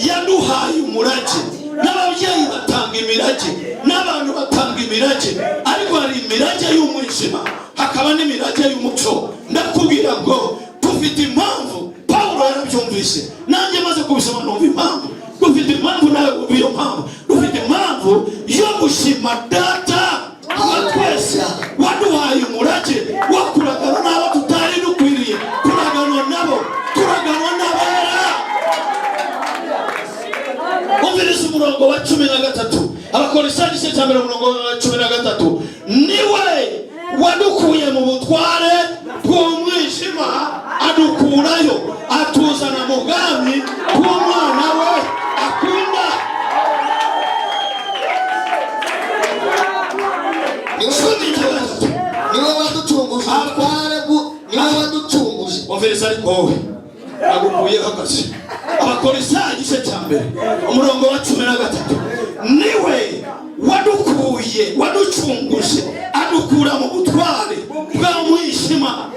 yaduhaye umurage. N'ababyeyi batanga imirage, n'abantu batanga imirage, ariko hari imirage y'umwijima, hakaba n'imirage y'umuco. Ndakubwira ngo dufite impamvu. Pawulo yarabyumvise, nanjye maze kubisoma numva impamvu. Dufite impamvu, nawe iyo mpamvu. Dufite impamvu yo gushima data wa twese waduhaye umurage wo kuragana n'abo tutari dukwiriye kuraganwa nabo, kuraganwa n'abera. Umviriza umurongo wa 13, Abakolosayi igice cya mbere umurongo wa 13. Niwe wadukuye mu butware bw'umwijima adukurayo, atuzana mu bwami bw'umwana we akunda.
Niwe waducunguje ubutware niwe waducunguje.
Umviriza ariko wowe agukuye akazi. Abakolosayi igice cya mbere umurongo wa 13. Niwe wadukuye, waducunguje adukura mu butware bw'umwijima.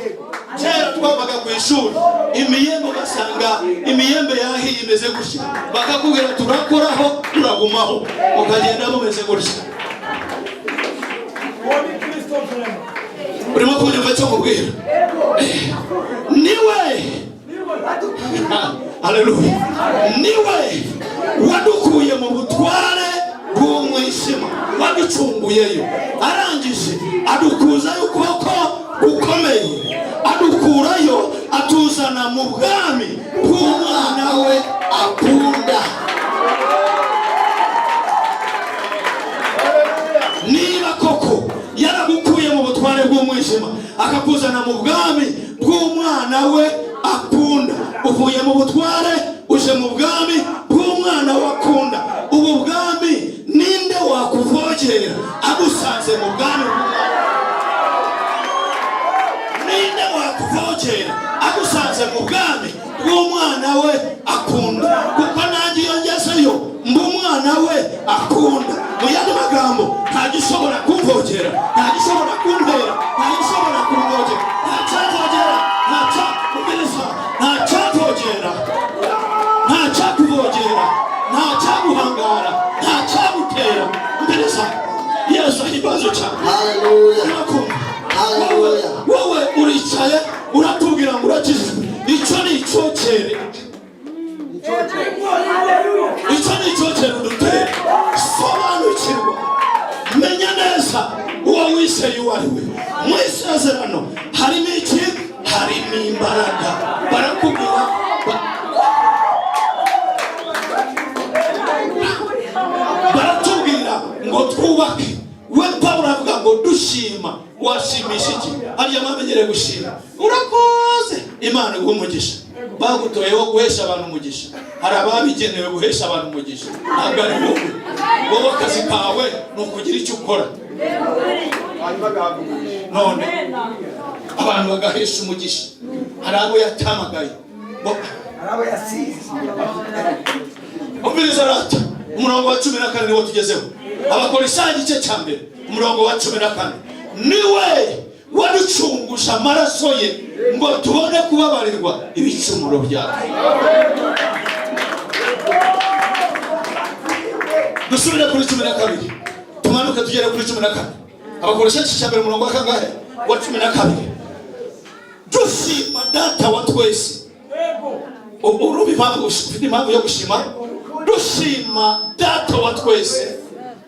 Kera twabaga ku ishuri, imiyembe ugasanga imiyembe yahiye imeze gutya, bakakubwira turakoraho turagumaho, ukagenda mumeze gutya. Urimo kunyumva cyo mubwira? Niwe, haleluya, niwe wadukuye mu butware bw'umwijima, waducunguyeyo, arangije adukuzayo ukuboko gukomeye, adukurayo atuzana mu bwami bw'umwana we akunda. Niba koko yaragukuye mu butware bw'umwijima akakuzana mu bwami bw'umwana we akunda, uvuye mu butware uje mu bwami bw'umwana we akunda. Ubu bwami ninde wakuvogera agusanze mu bwami bw'umwana? Ninde wakuvogera agusanze mu bwami bw'umwana we akunda? Kuko nanjye iyo ngezeyo mba umwana we akunda. Mu yandi magambo, nta gishobora kumvogera, nta gishobora kuntera, nta gishobora kumvogera, nta cyavogera, nta cyakuvogera, nta cyavogera, nta cyakuvogera, nta cyaguhangara, nta cyagutera. Mbese Yesu ahimbazo cyane.
Haleluya. Haleluya.
Wowe uricaye uratubwira ngo urakijijwe. Icyo ni icyokere. Icyo ni icyokere udutera. Sobanukirwa, menya neza uwo wiseye uwo ari we. Mu isezerano harimo iki? Harimo imbaraga. Barakubwira baratubwira ngo twubake. We Pawulo avuga ngo dushima. Washimisha iki? Hariya mwamenyere gushima. Urakoze, Imana iguha umugisha. Bagutoyeho guhesha abantu umugisha. Hari ababigenewe guhesha abantu umugisha, ntabwo ari wowe. Wowe akazi kawe ni ukugira icyo ukora, none abantu bagahesha umugisha. Hari abo yatamagaye,
hari abo yasize.
Umviriza rata umurongo wa 14 niwo tugezeho. Abakolosayi igice cya mbere umurongo wa 14. Niwe waducunguje amaraso ye ngo tubone kubabarirwa ibicumuro byacu. Dusubire kuri 12, tumanuke tugere kuri 14. Abakolosayi igice cya mbere umurongo wa kangahe? Wa 12. dushima data wa twese. Urubi impamvu yo gushima. Dushima data wa twese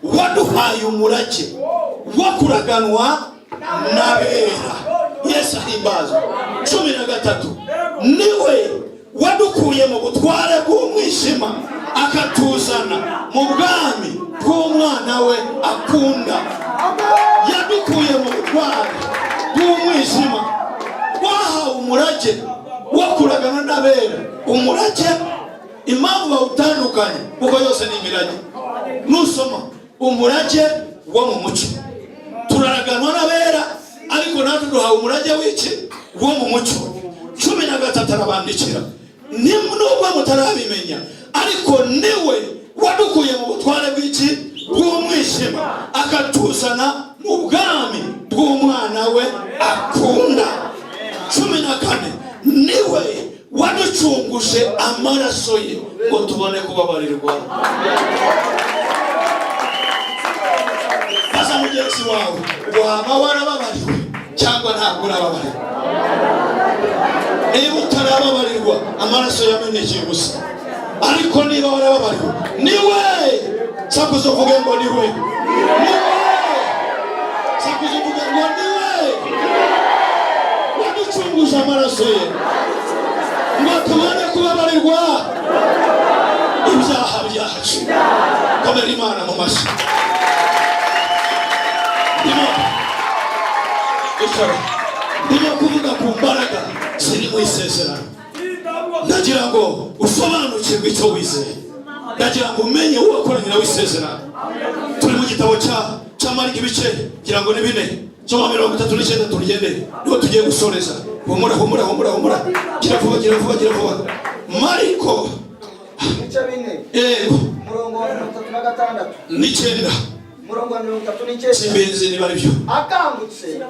waduhaye umurage wo kuraganwa n'abera. Yesu ahimbazwe. 13 niwe wadukuye mu butware bw'umwijima akatuzana mu bwami bw'umwana we akunda. Yadukuye mu butware bw'umwijima wahawe umurage wo kuragana n'abera. Umurage impamvu bawutandukanye kuko yose ni imirage. Nusoma umurage wo mu mucyo, turaraganwa n'abera, ariko natwe duhawe umurage w'iki wo mu mucyo. 13 arabandikira, nubwo mutarabimenya, ariko niwe wadukuye mu butware bw'iki bw'umwijima akatuzana mu bwami bw'umwana we akunda. 14 niwe waducunguje amaraso ye ngo tubone kubabarirwa. Baza mugenzi wawe, waba warababariwe cyangwa ntabwo urababariwe? Niba utarababarirwa, amaraso yamenekeye gusa. Ariko niba warababariwe, niwe sakuza uvuge ngo niwe, sakuza uvuge ngo niwe waducunguje amaraso ye ngo tubone kubabarirwa ibyaha byacu. Komera Imana mu mashyi. Ndimo kuvuga ku mbaraga ziri mu isezerano. Ndagira ngo usobanukirwe icyo wizeye. Ndagira ngo umenye uwo wakoranye nawe isezerano. Turi mu gitabo cya Mariko ibice ngira ngo ni 4. Soma 39 turigende. Niho tugiye gusoreza. Humura. Gira vuba. Mariko
ibice 4
yego
murongo wa 36
9
murongo wa 39
simbenzi ni bari byo.
Akangutse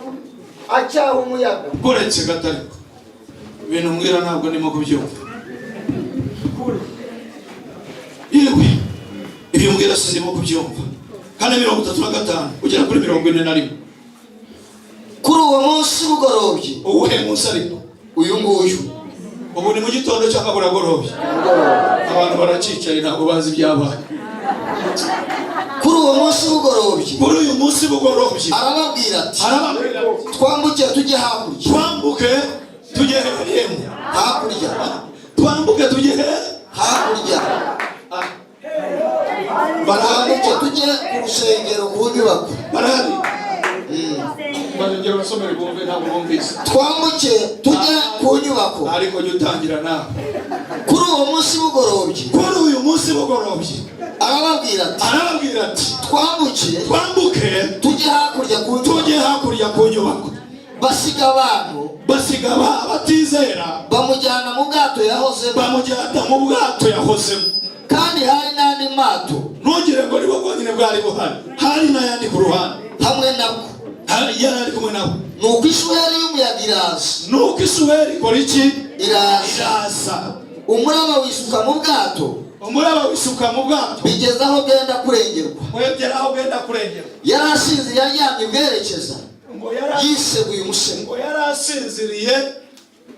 acyaha umuyaga.
Kuretse gatari ibintu mbwira ntabwo ndimo kubyumva. Yewe ibyo mbwira sindimo kubyumva. Kandi 35 ugera kuri 41.
Kuri uwo munsi bugorobye.
Uwuhe munsi ariko?
Uyu nguyu.
Ubu ni mu gitondo cyangwa buragorobye? Abantu baracicaye ntabwo bazi ibyabaye.
Kuri uwo munsi bugorobye.
Kuri uyu munsi bugorobye.
Arababwira ati twambuke tujye hakurya.
Twambuke tujye
hakurya.
Twambuke tujye
hakurya. Barambuke tujye ku rusengero ku nyubako.
Barahari. Bagera basomera bumve ntabwo bumvise.
Twambuke tujye ku nyubako.
Ariko jya utangira nawe.
Kuri uwo munsi bugorobye.
Kuri uyu munsi bugorobye.
Arababwira ati twambuke tujye hakurya ku nyubako. Basiga batizera bamujyana mu bwato yahozemo. Kandi hari n'andi mato.
Ntugire ngo nibo bonyine bwari buhari, hari n'ayandi ku ruhande
hamwe nabo.
Yari kumwe nabo.
Nuko ishuheri y'umuyaga iraza.
Nuko ishuheri ikora iki?
Iraza. Umuraba wisuka mu bwato. Bigeze aho bwenda kurengerwa. Yarashinze yaryamye bwerekeza. Yiseguye umusego.
Yarasinziriye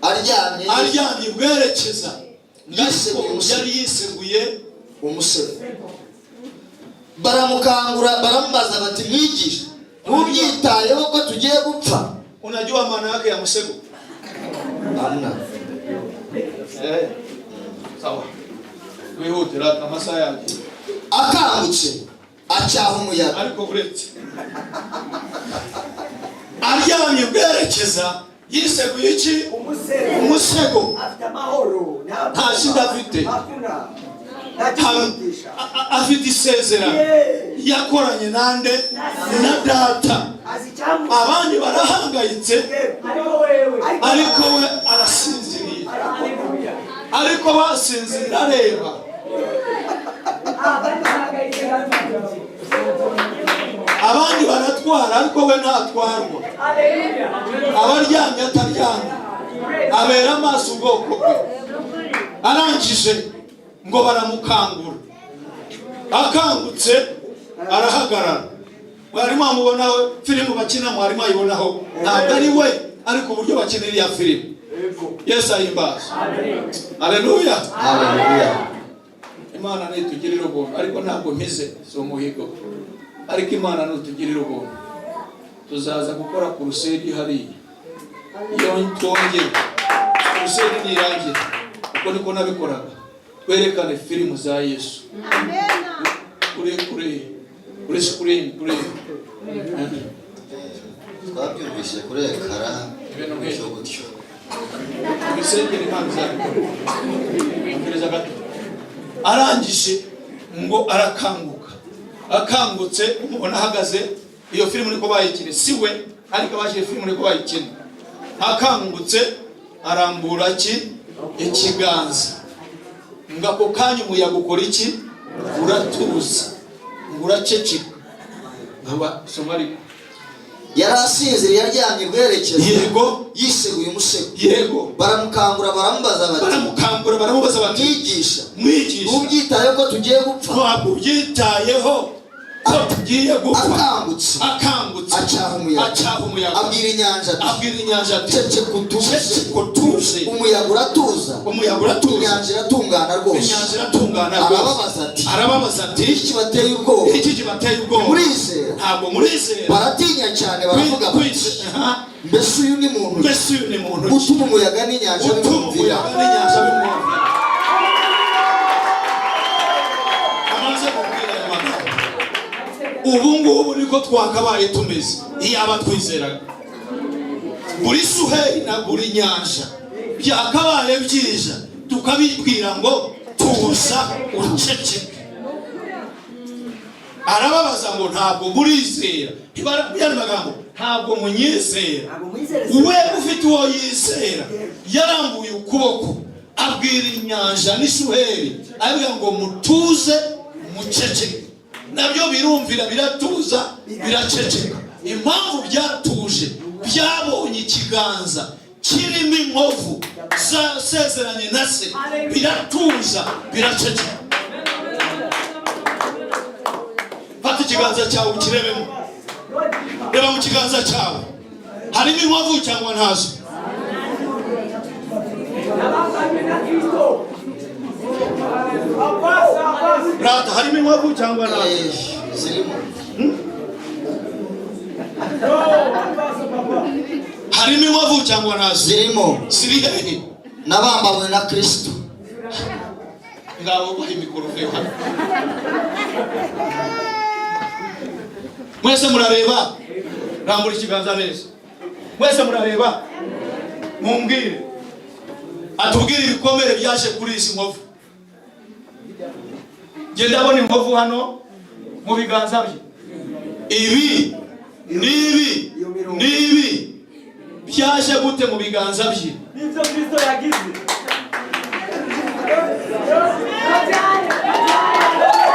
aryamye
bwerekeza.
Yari
yiseguye
umusego. Baramukangura baramubaza bati mwigisha, ntubyitayeho ko tugiye gupfa?
Unajua maana yake ya musego?
Amna.
Sawa. Wihutira amasaha yake.
Akangutse acyaha umuyaga.
Ariko uretse aryamye bwerekeza yiseguye iki? Umusego.
Afite amahoro.
Nta shida afite. Afite isezerano yakoranye nande na data. Abandi barahangayitse ariko we arasinziriye. Ariko basinzira areba. Abandi baratwara ariko we ntatwarwa. Abaryamye ataryamye abera amaso ubwoko bwe. Arangije ngo baramukangura. Akangutse arahagarara. Mwarimu amubonaho filime bakina, mwarimu ayibonaho. Ntabwo ari we ariko uburyo bakenera iya filime. Yesu ahimbaza. Haleluya.
Haleluya.
Imana nitugirira ubuntu, ariko ntabwo mpize si umuhigo, ariko Imana nitugirira ubuntu tuzaza gukora kurusedi hariya. Iyo twongera kurusedi nirangira, uko niko nabikoraga, twerekane filime za Yesu. Kuri screen.
Twabyumvise kuri ekara ibintu gutyo.
Bisengere hanze ampereza gato. Arangije ngo arakanguka, akangutse umubona ahagaze. Iyo filime niko bayikine, siwe ariko baje filime niko bayikine. Akangutse arambura ikiganza, ngako kanya umuyaga ukora iki, uratuza, uraceceka. Ngaba somari
yarasinze yaryamye bwerekezo.
Yego.
Yiseguye umusego.
Yego.
Baramukangura baramubaza bati mwigisha ubyitaye ko tugiye gupfa.
Ntabwo ubyitayeho ko tugiye gupfa. Akangutse
acaha umuyaga. Abwira inyanja ati cece kutuze. Umuyaga uratuza. Inyanja iratungana rwose. Arababaza ati iki bateye ubwoba. Murizera.
Ntabwo murizera.
Baratinya cyane baravuga bati mbese uyu ni muntu utuma umuyaga n'inyanja bimwumvira.
Ubu ngubu niko twakabaye tumeze iyo aba twizeraga. Buri suheri na buri nyanja byakabaye byiza tukabibwira ngo tuza uceceke. Arababaza ngo ntabwo murizera. Ibara magambo ntabwo munyizera. Uwe ufite uwo yizera yarambuye ukuboko abwira inyanja n'isuheri abwira ngo mutuze muceceke. Nabyo birumvira, biratuza, biraceceka. Impamvu byatuje, byabonye ikiganza kirimo inkovu zasezeranye na se, biratuza, biraceceka. Fata ikiganza cyawe ukirebemo. Reba mu kiganza cyawe harimo inkovu cyangwa ntazo? Rata harimo inkovu cyangwa ntazo? Harimo inkovu cyangwa ntazo?
Zirimo.
Ziri hehe?
Nabambanywe na Kristo.
Ngabo bahi mikorofone hano. Mwese murareba? Rambura ikiganza neza. Mwese murareba? Mumbwire. Atubwire ibikomere byaje kuri isi nkovu. Genda abona inkovu hano mu biganza bye. Ibi nibi byaje gute mu biganza bye?
Nibyo Kristo yagize.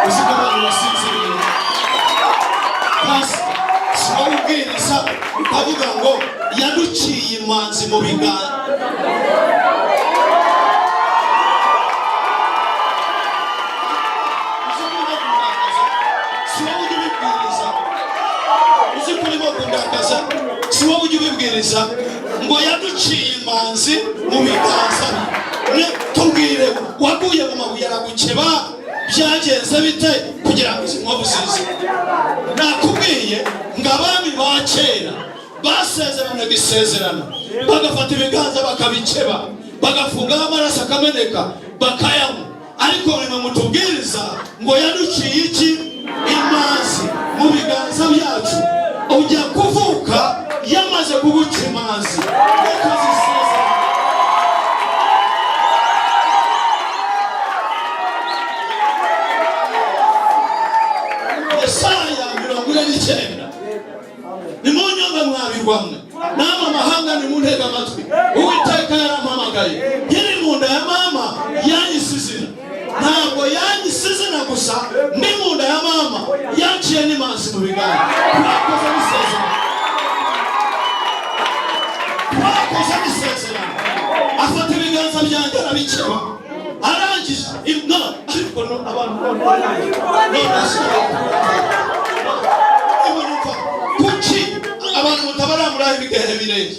Usikabani wasinziriye. Pastor, siwabwiriza ukavuga ngo yaduciye imanzi mu biganza. Siwo ujye ubibwiriza ngo yaduciye imanzi mu biganza. Tubwire waguye mu mabuye aragukeba, byagenze bite kugira ngo izi nkovu zize? Nakubwiye ngo abami ba kera basezeranaga isezerano, bagafata ibiganza bakabikeba, bagafungaho amaraso akameneka bakayanywa. Ariko nyuma mutubwiriza ngo yaduciye iki? Imanzi mu biganza byacu. Ujya kuvuka yamaze kuguca imanzi. Yesaya 49 nimunyonga mwabirwamwe nama amahanga nimuntega amatwi. Uwiteka yarampamagaye nkiri mu nda ya mama yanyisizira. Ntabwo yanyisizina gusa, ndi mu nda ya mama yaciye n'imanzi mu biganza. Twakoze n'isezerano. Afata ibiganza byanjye arabikeba, arangije ariko abantu kuki abantu mutabaramuraho ibigehe birenge?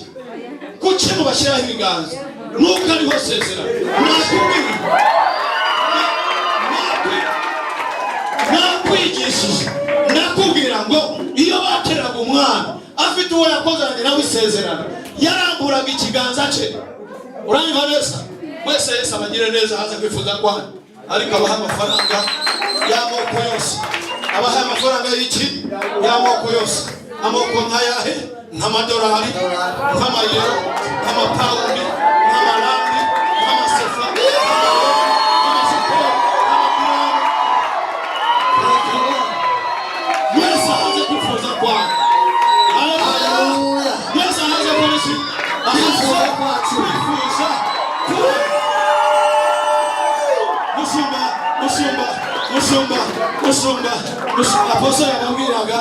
umutima bashyiraho ibiganza nuko ariho sezera. Nakwigishije nakubwira ngo iyo bateraga umwana afite uwo yakozanye nawe isezerano yaramburaga ikiganza cye. Uranyumva neza? Wese Yesu abagire neza haza kwifuza kwanyu, ariko abaha amafaranga y'amoko yose. Abaha amafaranga y'iki? Y'amoko yose. Amoko nk'ayahe? Nk'amadolari, nk'amayero, nk'amapawundi, nk'amarandi, nk'amasefa, nk'amaseperi, nk'amapiramu. Yesu ahaze kwifuza kwanyu. Haleluya. Yesu ahaze kwifuza kwacu. Mushumba apostle yababwiraga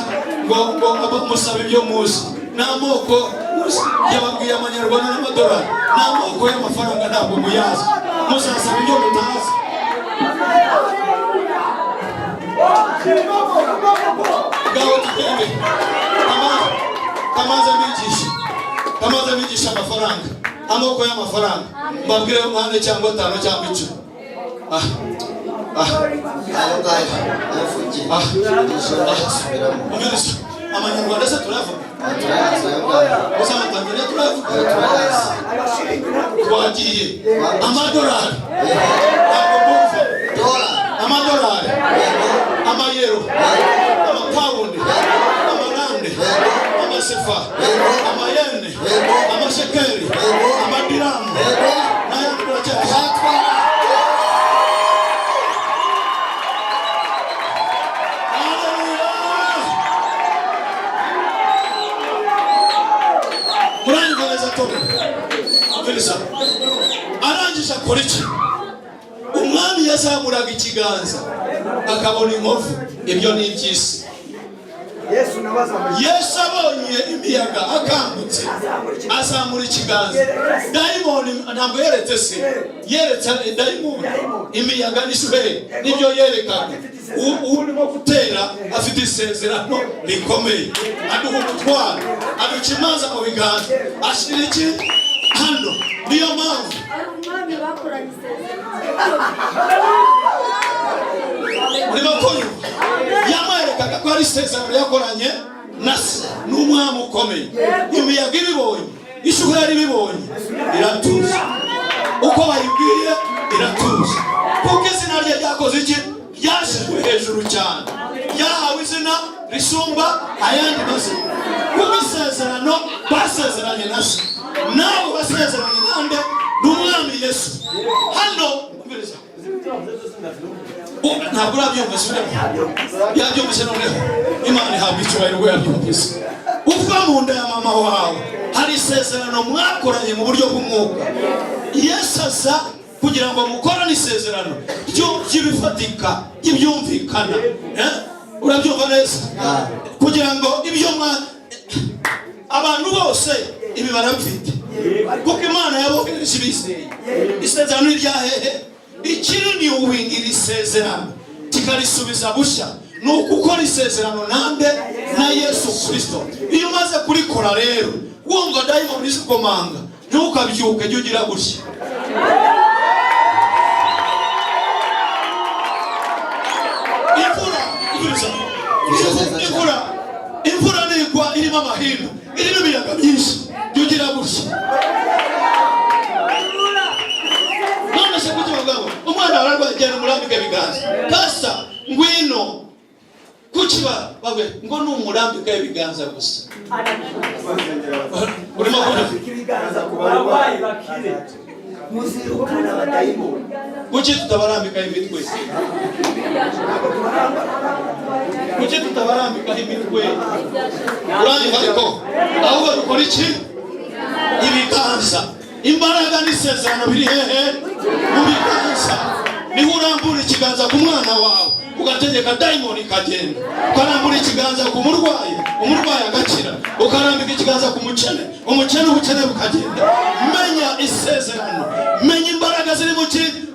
ngo musaba ibyo muzi. N'amoko yababwiye amanyarwanda n'amadolari. N'amoko y'amafaranga ntabwo muyazi, muzasaba ibyo mutazi. Gaho tugende kamaze bigisha amafaranga, amoko y'amafaranga mbabwire umwana cyangwa 5 cyangwa 10. Amanyarwanda se turavuga, gusa amatanzania turavuga, twagiye amadolari, amadolari, amayero, amapawundi, amarande, amasefa, amayene, amashekeri, amadiramu, n'ayandi turacyashaka. Arangije akora iki? Umwami yazamuraga ikiganza akabona inkovu. Ibyo ni iby'isi. Yesu abonye imiyaga akangutse azamura ikiganza. Dayimoni ntabwo yeretse se, yeretse dayimoni. Imiyaga n'ishuheri nibyo yerekaga. Urimo gutera afite isezerano rikomeye, aduha umutwaro, aduca imanza mu biganza, ashyira iki hano. Niyo mpamvu umwami bakoranye isezerano muri bakoyo yamwerekaga ko ari isezerano yakoranye na se n'umwami ukomeye. Imiyaga ibibonye, ishuheri ibibonye, iratuza. Uko bayibwiye iratuza, kuko izina rye ryakoze iki? Ryashyizwe hejuru cyane, yahawe izina risumba ayandi mazina. Kuko isezerano basezeranye na se, nawe basezeranye nande? N'umwami Yesu. Hano ntabwo urabyumva se? Yabyumvise noneho Imana ihabwa icyubahiro ngo yabyumvise. Uva mu nda ya mama wawe hari isezerano mwakoranye mu buryo bw'umwuka. Yesu aza kugira ngo mukorane isezerano ry'ibifatika, ry'ibyumvikana. Urabyumva neza? Kugira ngo ibyo abantu bose ibi barabifite, kuko Imana yabohereje ibizeye. Isezerano ryahehe ikiri ni uwingira isezerano kikarisubiza bushya. Ni ukukora isezerano nande? Na Yesu Kristo. Iyo umaze kurikora rero wumva dayimoni izikomanga, ntukabyuke, jya ugira gutya. Imvura nigwa irimo amahindu, irimo ibiyaga byinshi, jya ugira gutya. None se kuki bagabo umwana wararwaye cyane umurambike ibiganza? Pastor ngwino kuki bagwe ngo n'umurambike ibiganza gusa. Urimo kuvuga ibiganza ku barwayi bakire, muzirukana abadayimoni. Kuki tutabarambika imitwe? Kuki tutabarambika imitwe? Uranyumva ariko ahubwo dukora iki? Ibiganza. Imbaraga n'isezerano biri hehe? Mu biganza. Niho urambura ikiganza ku mwana wawe ugategeka dayimoni ikagenda, ukarambura ikiganza ku murwayi, umurwayi agakira, ukarambika ikiganza ku mukene, umukene ubukene bukagenda. Menya isezerano, menya imbaraga ziri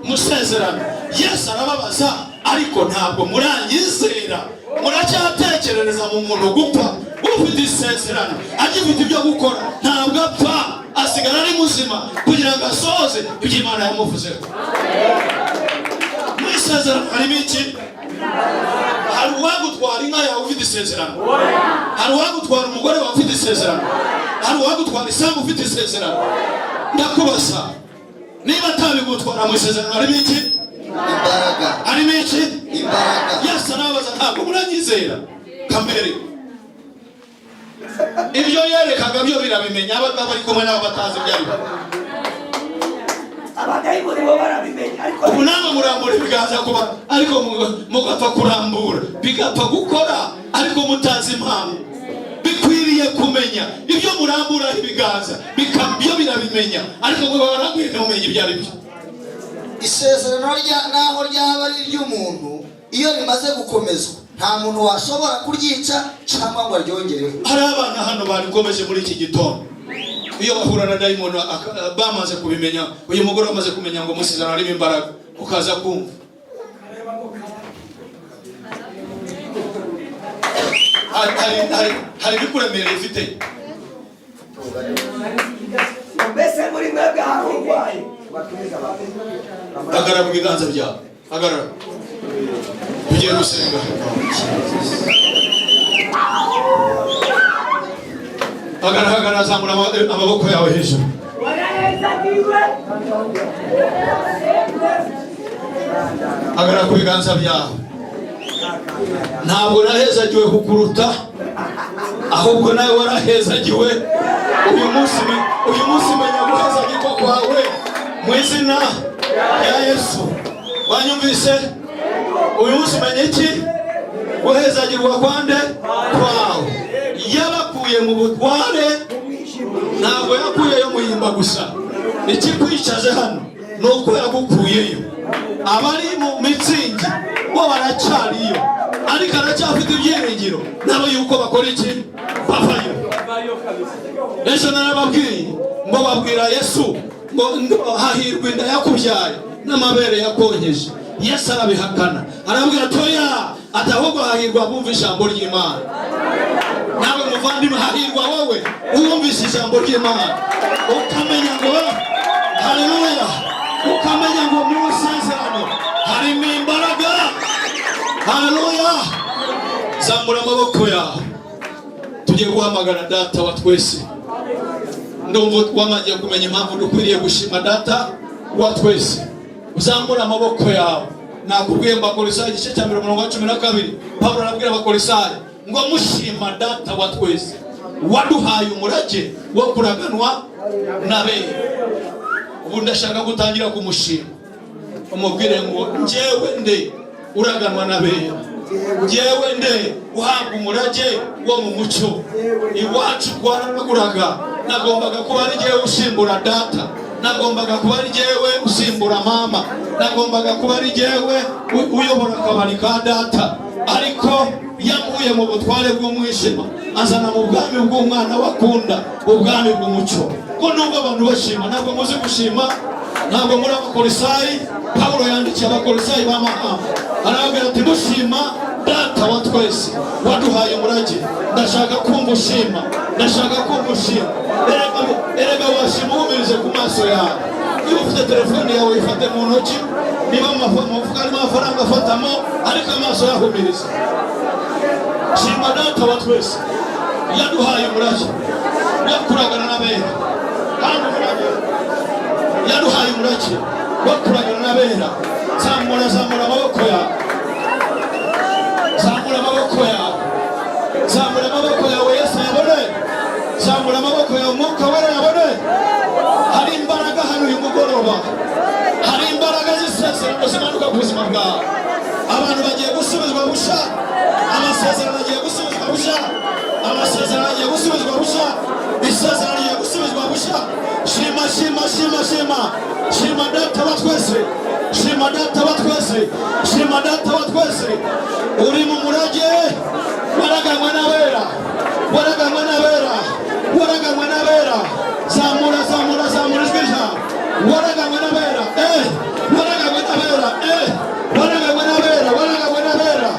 mu sezerano. Yesu arababaza, ariko ntabwo muranyizera, muracyatekerereza mu muntu gupfa. Ufite isezerano agifite ibyo gukora ntabwo apfa, asigara ari muzima kugira ngo asoze ibyo Imana yamuvuzeho. Mu isezerano harimo iki? Hari uwagutwara inka yawe ufite isezerano, hari uwagutwara umugore wawe ufite isezerano, hari uwagutwara isambu ufite isezerano. Ndakubaza, niba atabigutwara mu isezerano harimo iki?
Imbaraga.
Harimo iki?
Imbaraga.
Yesu arabaza, ntabwo muranyizera? Kamere ibyo yerekaga byo birabimenya, abaga bari kumwe n'abo batazi ibyo ari byo.
abadayimoni bo barabimenya, ariko
ubu namwe murambura ibiganza kuba ariko mugapfa kurambura bigapfa gukora ariko mutazi impamvu. Bikwiriye kumenya ibyo muramburaho ibiganza byo birabimenya ariko ngo barambwire mumenye ibyo ari byo.
Isezerano naho ryaba ari iry'umuntu, iyo rimaze gukomezwa nta muntu washobora kuryica cyangwa ngo aryongereho.
Hari abana hano barikomeje muri iki gitondo, iyo bahura na dayimoni bamaze kubimenya, uyu mugore amaze kumenya ngo musizana harimo imbaraga, ukaza kumva hari bikuremereye ifite.
mbese muri mwebwe hari urwaye.
Hagarara mu biganza byawe, hagarara tugiye gusenga. Hagarara, zamura amaboko yawe hejuru. Hagarara ku biganza byawe. Ntabwo nahezagiwe kukuruta, ahubwo nawe warahezagiwe. Uyu munsi menya guhezagirwa kwawe mu izina rya Yesu. Wanyumvise? Uyu munsi menya iki? Guhezagirwa kwande kwawe. Yabakuye mu butware, ntabwo yakuyeyo muhimba gusa. Ikikwicaje hano ni uko yagukuyeyo. Abari mu mitsingi bo baracyariyo, ariko aracyafite ibyiringiro nabo yuko bakora iki? Bavayo. Ejo narababwiye ngo babwira Yesu ngo hahirwa inda yakubyaye n'amabere yakonkeje. Yesu arabihakana, arabwira toya, atahubwo hahirwa bumva ijambo ry'Imana. Nawe muvandimwe, hahirwa wowe uwumvise ijambo ry'Imana ukamenya ngo haleluya, ukamenya ngo mu isezerano harimo imbaraga. Haleluya. Zamura amaboko yawe, tugiye guhamagara data wa twese. Ndumva twamagiye kumenya impamvu dukwiriye gushima data wa twese. Uzamura amaboko yawe. Nakubwiye Abakolosayi igice cya 12, Pawulo arabwira Abakolosayi ngo mushima data wa twese waduhaye umurage wo kuraganwa n'abera. Ubu ndashaka gutangira kumushima, umubwire ngo njyewe nde uraganwa n'abera, njyewe nde uhabwa umurage wo mu mucyo. Iwacu twaranaguraga, nagombaga kuba ari njyewe usimbura data, nagombaga kuba ari njyewe usimbura mama, nagombaga kuba ari njyewe uyobora akabari ka data, ariko yamuye mu butware bw'umwijima azana mu bwami bw'umwana wakunda, ubwami bw'umucyo. Ko nubwo abantu bashima, ntabwo muzi gushima, ntabwo muri Abakolosayi. Pawulo yandikiye Abakolosayi b'amahanga arababwira ati mushima data wa twese waduhaye umurage. Ndashaka kumva ushima, ndashaka kumva ushima. Erega washima uhumirize ku maso yawe. Niba ufite telefone yawe ifate mu ntoki, niba mu mufuka harimo amafaranga afatamo, ariko amaso yahumiriza. Shima data wa twese yaduhaye umurage wo kuragana n'abera, kandi umurage yaduhaye umurage wo kuragana n'abera. Zamura amaboko yawe, zamura amaboko yawe, zamura amaboko yawe Yesu yabone, zamura amaboko yawe Umwuka Wera yabone. Hari imbaraga hano uyu mugoroba, hari imbaraga z'isezerano zimanuka ku buzima bwawe. Abantu bagiye gusubizwa busha, amasezerano agiye gusubizwa busha, amasezerano agiye gusubizwa busha, isezerano agiye gusubizwa busha. Shima, shima, shima, shima, shima data wa twese, shima data wa twese, shima data wa twese. Uri mu murage waraganwa n'abera, waraganwa n'abera, waraganwa n'abera. Zamura ijwi ryawe, waraganwa n'abera, waraganwa n'abera, waraganwa n'abera, waraganwa n'abera.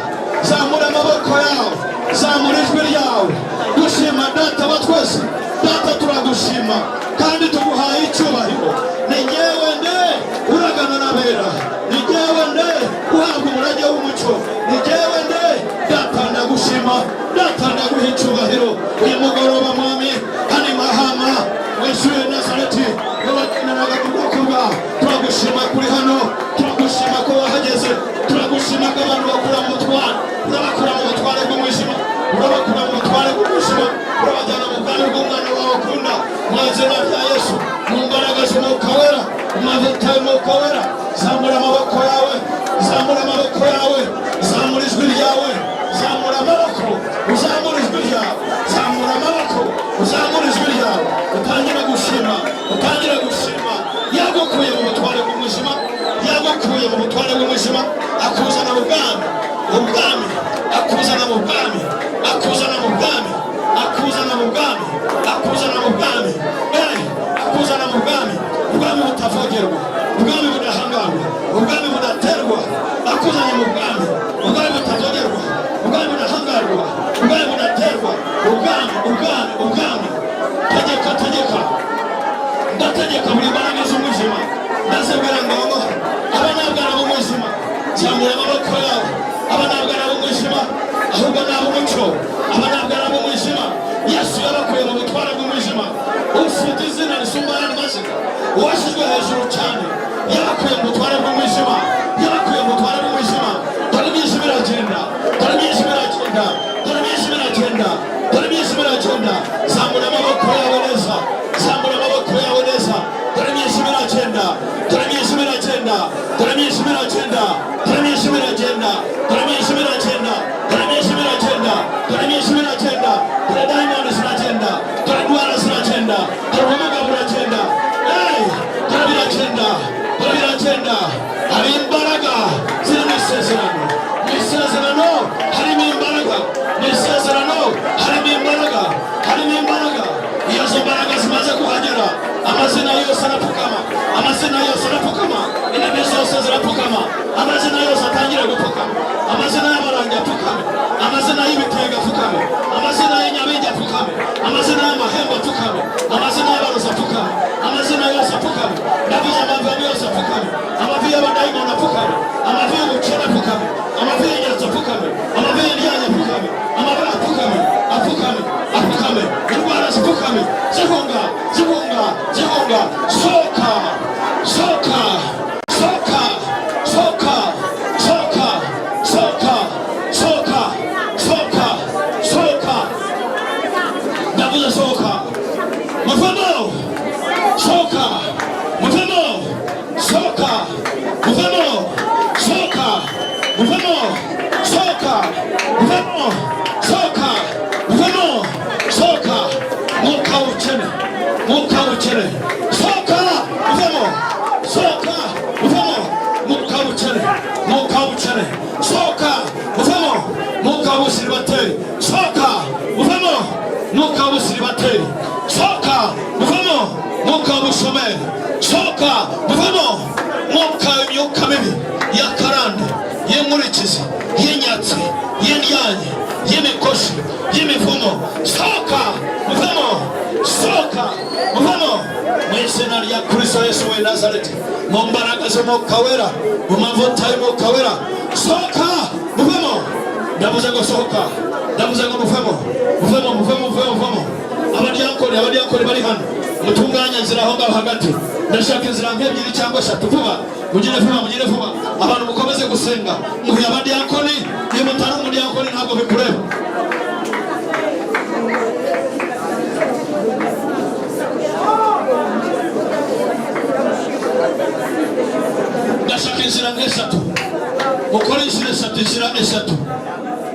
Zamura amaboko yawe, zamura ijwi ryawe, dushima data wa twese. Data turagushima kandi tuguhaye icyo Mwuka Wera, zamura amaboko yawe, zamura amaboko yawe, zamura ijwi ryawe, zamura amaboko, uzamura ijwi ryawe, zamura amaboko, uzamura ijwi ryawe, utangire gushima, utangire gushima. Yagukuye mu butware bw'umwijima, yagukuye mu butware bw'umwijima, akuzana mu bwami, ubwami, akuzana mu bwami, akuzana mu bwami, akuzana mu bwami, akuzana mu bwami, akuzana mu bwami, ubwami butavogerwa, ubwami budahangarwa, ubwami budaterwa, akuzanye mu bwami, ubwami butavogerwa, ubwami budahangarwa, ubwami budaterwa, ubwami, tegeka, ndategeka buri mbaraga z'umwijima, ndazibwira ngo abanabwana b'umwijima, zamura amaboko yawe, abanabwana b'umwijima, ahubwo ni ab'umuco, abanabwana b'umwijima, Yesu yabakuye mu butware bw'umwijima, ufite izina risumba ayandi mazina, uwashyizwe hejuru cyane, yabakuye mu butware bw'umwijima, yabakuye mu butware bw'umwijima. Dore byinshi biragenda, dore byinshi biragenda, dore byinshi biragenda, dore byinshi biragenda. Zamura amaboko yawe neza, zamura amaboko yawe neza, dore byinshi biragenda, dore byinshi biragenda, dore byinshi biragenda, dore byinshi biragenda, dore byinshi biragenda, dore byinshi biragenda, dore byinshi biragenda, dore diamond ziragenda, dore ndwara ziragenda, dore ubumuga buragenda, dore biragenda, dore biragenda. Hari imbaraga ziri mu isezerano, mu isezerano harimo imbaraga, mu isezerano harimo imbaraga, harimo imbaraga. Iyo zo mbaraga zimaze kuhagera, amazina yose arapfukama, amazina yose arapfukama, intebe zose zirapfukama, amazina yose atangira gupfukama, amazina y'abarangi apfukame, amazina y'ibitega apfukame, amazina y'inyabingi apfukame, amazina y'amahembe apfukame, amazina y'abarozi apfukame, amazina yose apfukame. Ndavuze amavi yose apfukame, amavi y'abadayimoni apfukame, amavi y'ubukene apfukame, amavi y'inyanza apfukame, amavi y'indyanyi apfukame, amabara apfukame, apfukame, apfukame, indwara zipfukame, zihunga, zihunga, zihunga. Soka, soka, soka, soka, soka, soka, soka, soka, soka. Ndavuze soka, muvemo, soka, muvemo, soka, muvemo, soka, muvemo, soka, muvemo, soka, muvemo, soka. Mwuka w'ubukene, mwuka w'ubukene, soka, muvemo, soka, muvemo, mwuka w'ubukene, mwuka w'ubukene, soka, muvemo, mwuka w'ubusiribateri, soka, muvemo, mwuka w'ubusiribateri, soka, muvemo, mwuka w'ubushomeri, soka, muvemo, mwuka w'imyuka mibi ya karande, y'inkurikizi, y'inyatsi, y'indyanyi, y'imikoshi, y'imivumo, soka, muvemo, soka, muvemo, mu izina rya Kristo Yesu w'i Nazareti, mu mbaraga z'Umwuka Wera, mu mavuta y'Umwuka Wera, soka, muvemo. Ndavuze ngo soka, ndavuze ngo muvemo, muvemo, muvemo, muvemo, muvemo. Abadiyakoni bari hano, mutunganya inzira aho ngaho hagati. Ndashaka inzira nk'ebyiri cyangwa eshatu, vuba, mugire vuba, mugire vuba. Abantu mukomeze gusenga, muhe abadiyakoni, iyo mutari umudiyakoni ntabwo bikureba. Ndashaka inzira nk'eshatu, mukore inzira eshatu, inzira eshatu.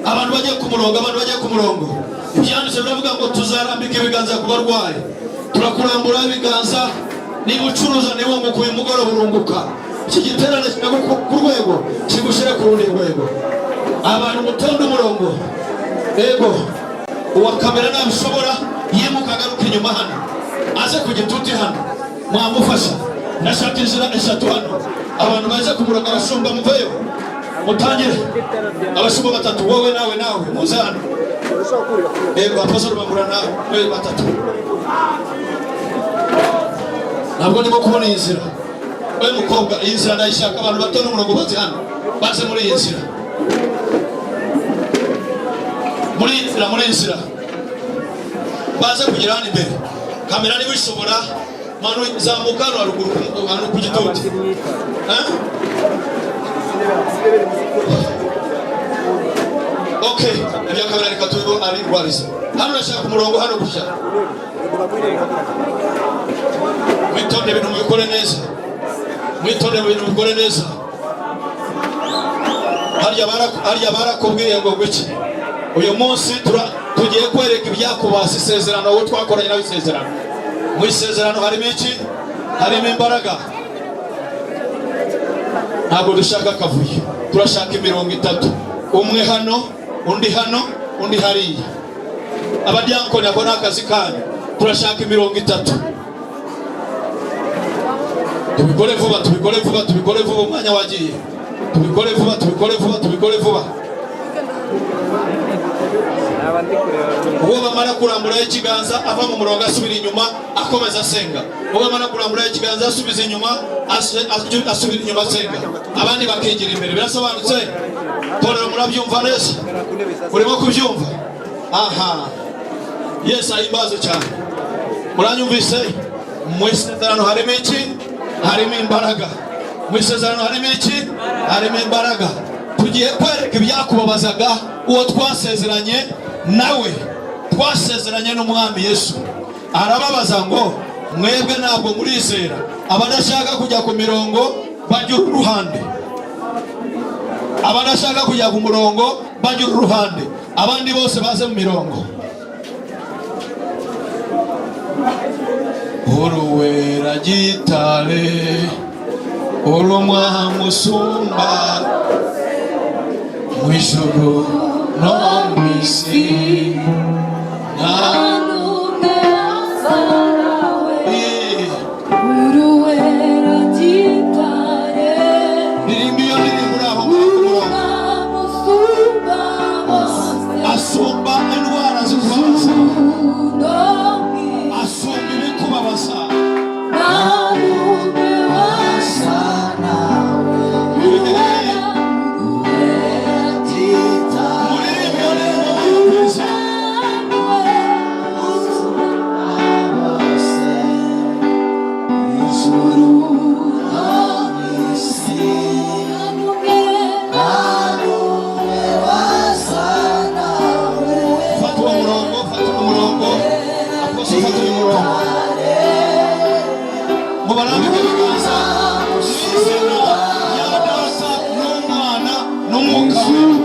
Abantu bagiye ku murongo, abantu bagiye ku murongo. Ibyanditse biravuga ngo tuzarambika ibiganza ku barwayi, turakurambura ibiganza. Niba ucuruza niba umukuye umugoroba urunguka, iki giterane kigwa ku rwego kigushyire ku rundi rwego. Abantu mutonde umurongo, ego uwa kamera nabishobora yimuka agaruka inyuma hano, aze ku gituti hano, mwamufasha. Ndashaka inzira eshatu hano, abantu baze ku murongo, abashumba muveyo, mutangire. Abashumba batatu, wowe nawe nawe muze hano. Ego apostol bangura nawe batatu. Ntabwo ndimo kubona iyi nzira. Oya mukobwa, iyi nzira ndayishaka, abantu batonde umurongo baze hano, baze muri iyi nzira, muri iyi nzira, baze kugira hano imbere. Kamera niba ishobora, manu zamuka hano haruguru hano ku gituti. Okay, ibya kamera reka tubibo ari rwariza. Hano nashaka umurongo hano gutya. Witonde ibintu mubikore neza. mwitondere ibintu bikore neza. Harya barakubwiye ngo guki uyu munsi tugiye kwereka ibyakubasa isezerano, wowe twakoranye nawe isezerano. Mu isezerano harimo iki? Harimo imbaraga. Ntabwo dushaka akavuyo, turashaka imirongo itatu, umwe hano, undi hano, undi hariya. Abadiyakoni ako ni akazi kanyu, turashaka imirongo itatu. Tubikore vuba, tubikore vuba, tubikore vuba, umwanya wagiye. Tubikore vuba, tubikore vuba, tubikore vuba. Uwo bamara kurambura ikiganza ava mu murongo asubira inyuma akomeza asenga. Uwo bamara kurambura ikiganza asubiza inyuma asubira inyuma asenga. Abandi bakigira imbere. Birasobanutse? Torero murabyumva neza? Urimo kubyumva? Aha. Yes, ahimbaze cyane. Muranyumvise? Mu isezerano harimo iki? Harimo imbaraga. Mu isezerano harimo iki? Harimo imbaraga. Tugiye kwereka ibyakubabazaga uwo twasezeranye nawe. Twasezeranye n'umwami Yesu. Arababaza ngo mwebwe ntabwo murizera. Abadashaka kujya ku mirongo bajya uruhande. Abadashaka kujya ku murongo bajya uruhande. Abandi bose baze mu mirongo. Uruwera gitare urumwami usumba mu ijuru no mu isi nta n'umwe asa nawe.
Uruwera gitare
Ndirimba iyo ndirimbo uri aho
urumwami usumba bose,
asumba indwara zikubabaza,
no mu isi
asumba ibikubabaza.
nta n'umwe asa nawe.
Mubarambike ibiganza mu izina rya Data n'Umwana n'Umwuka Wera.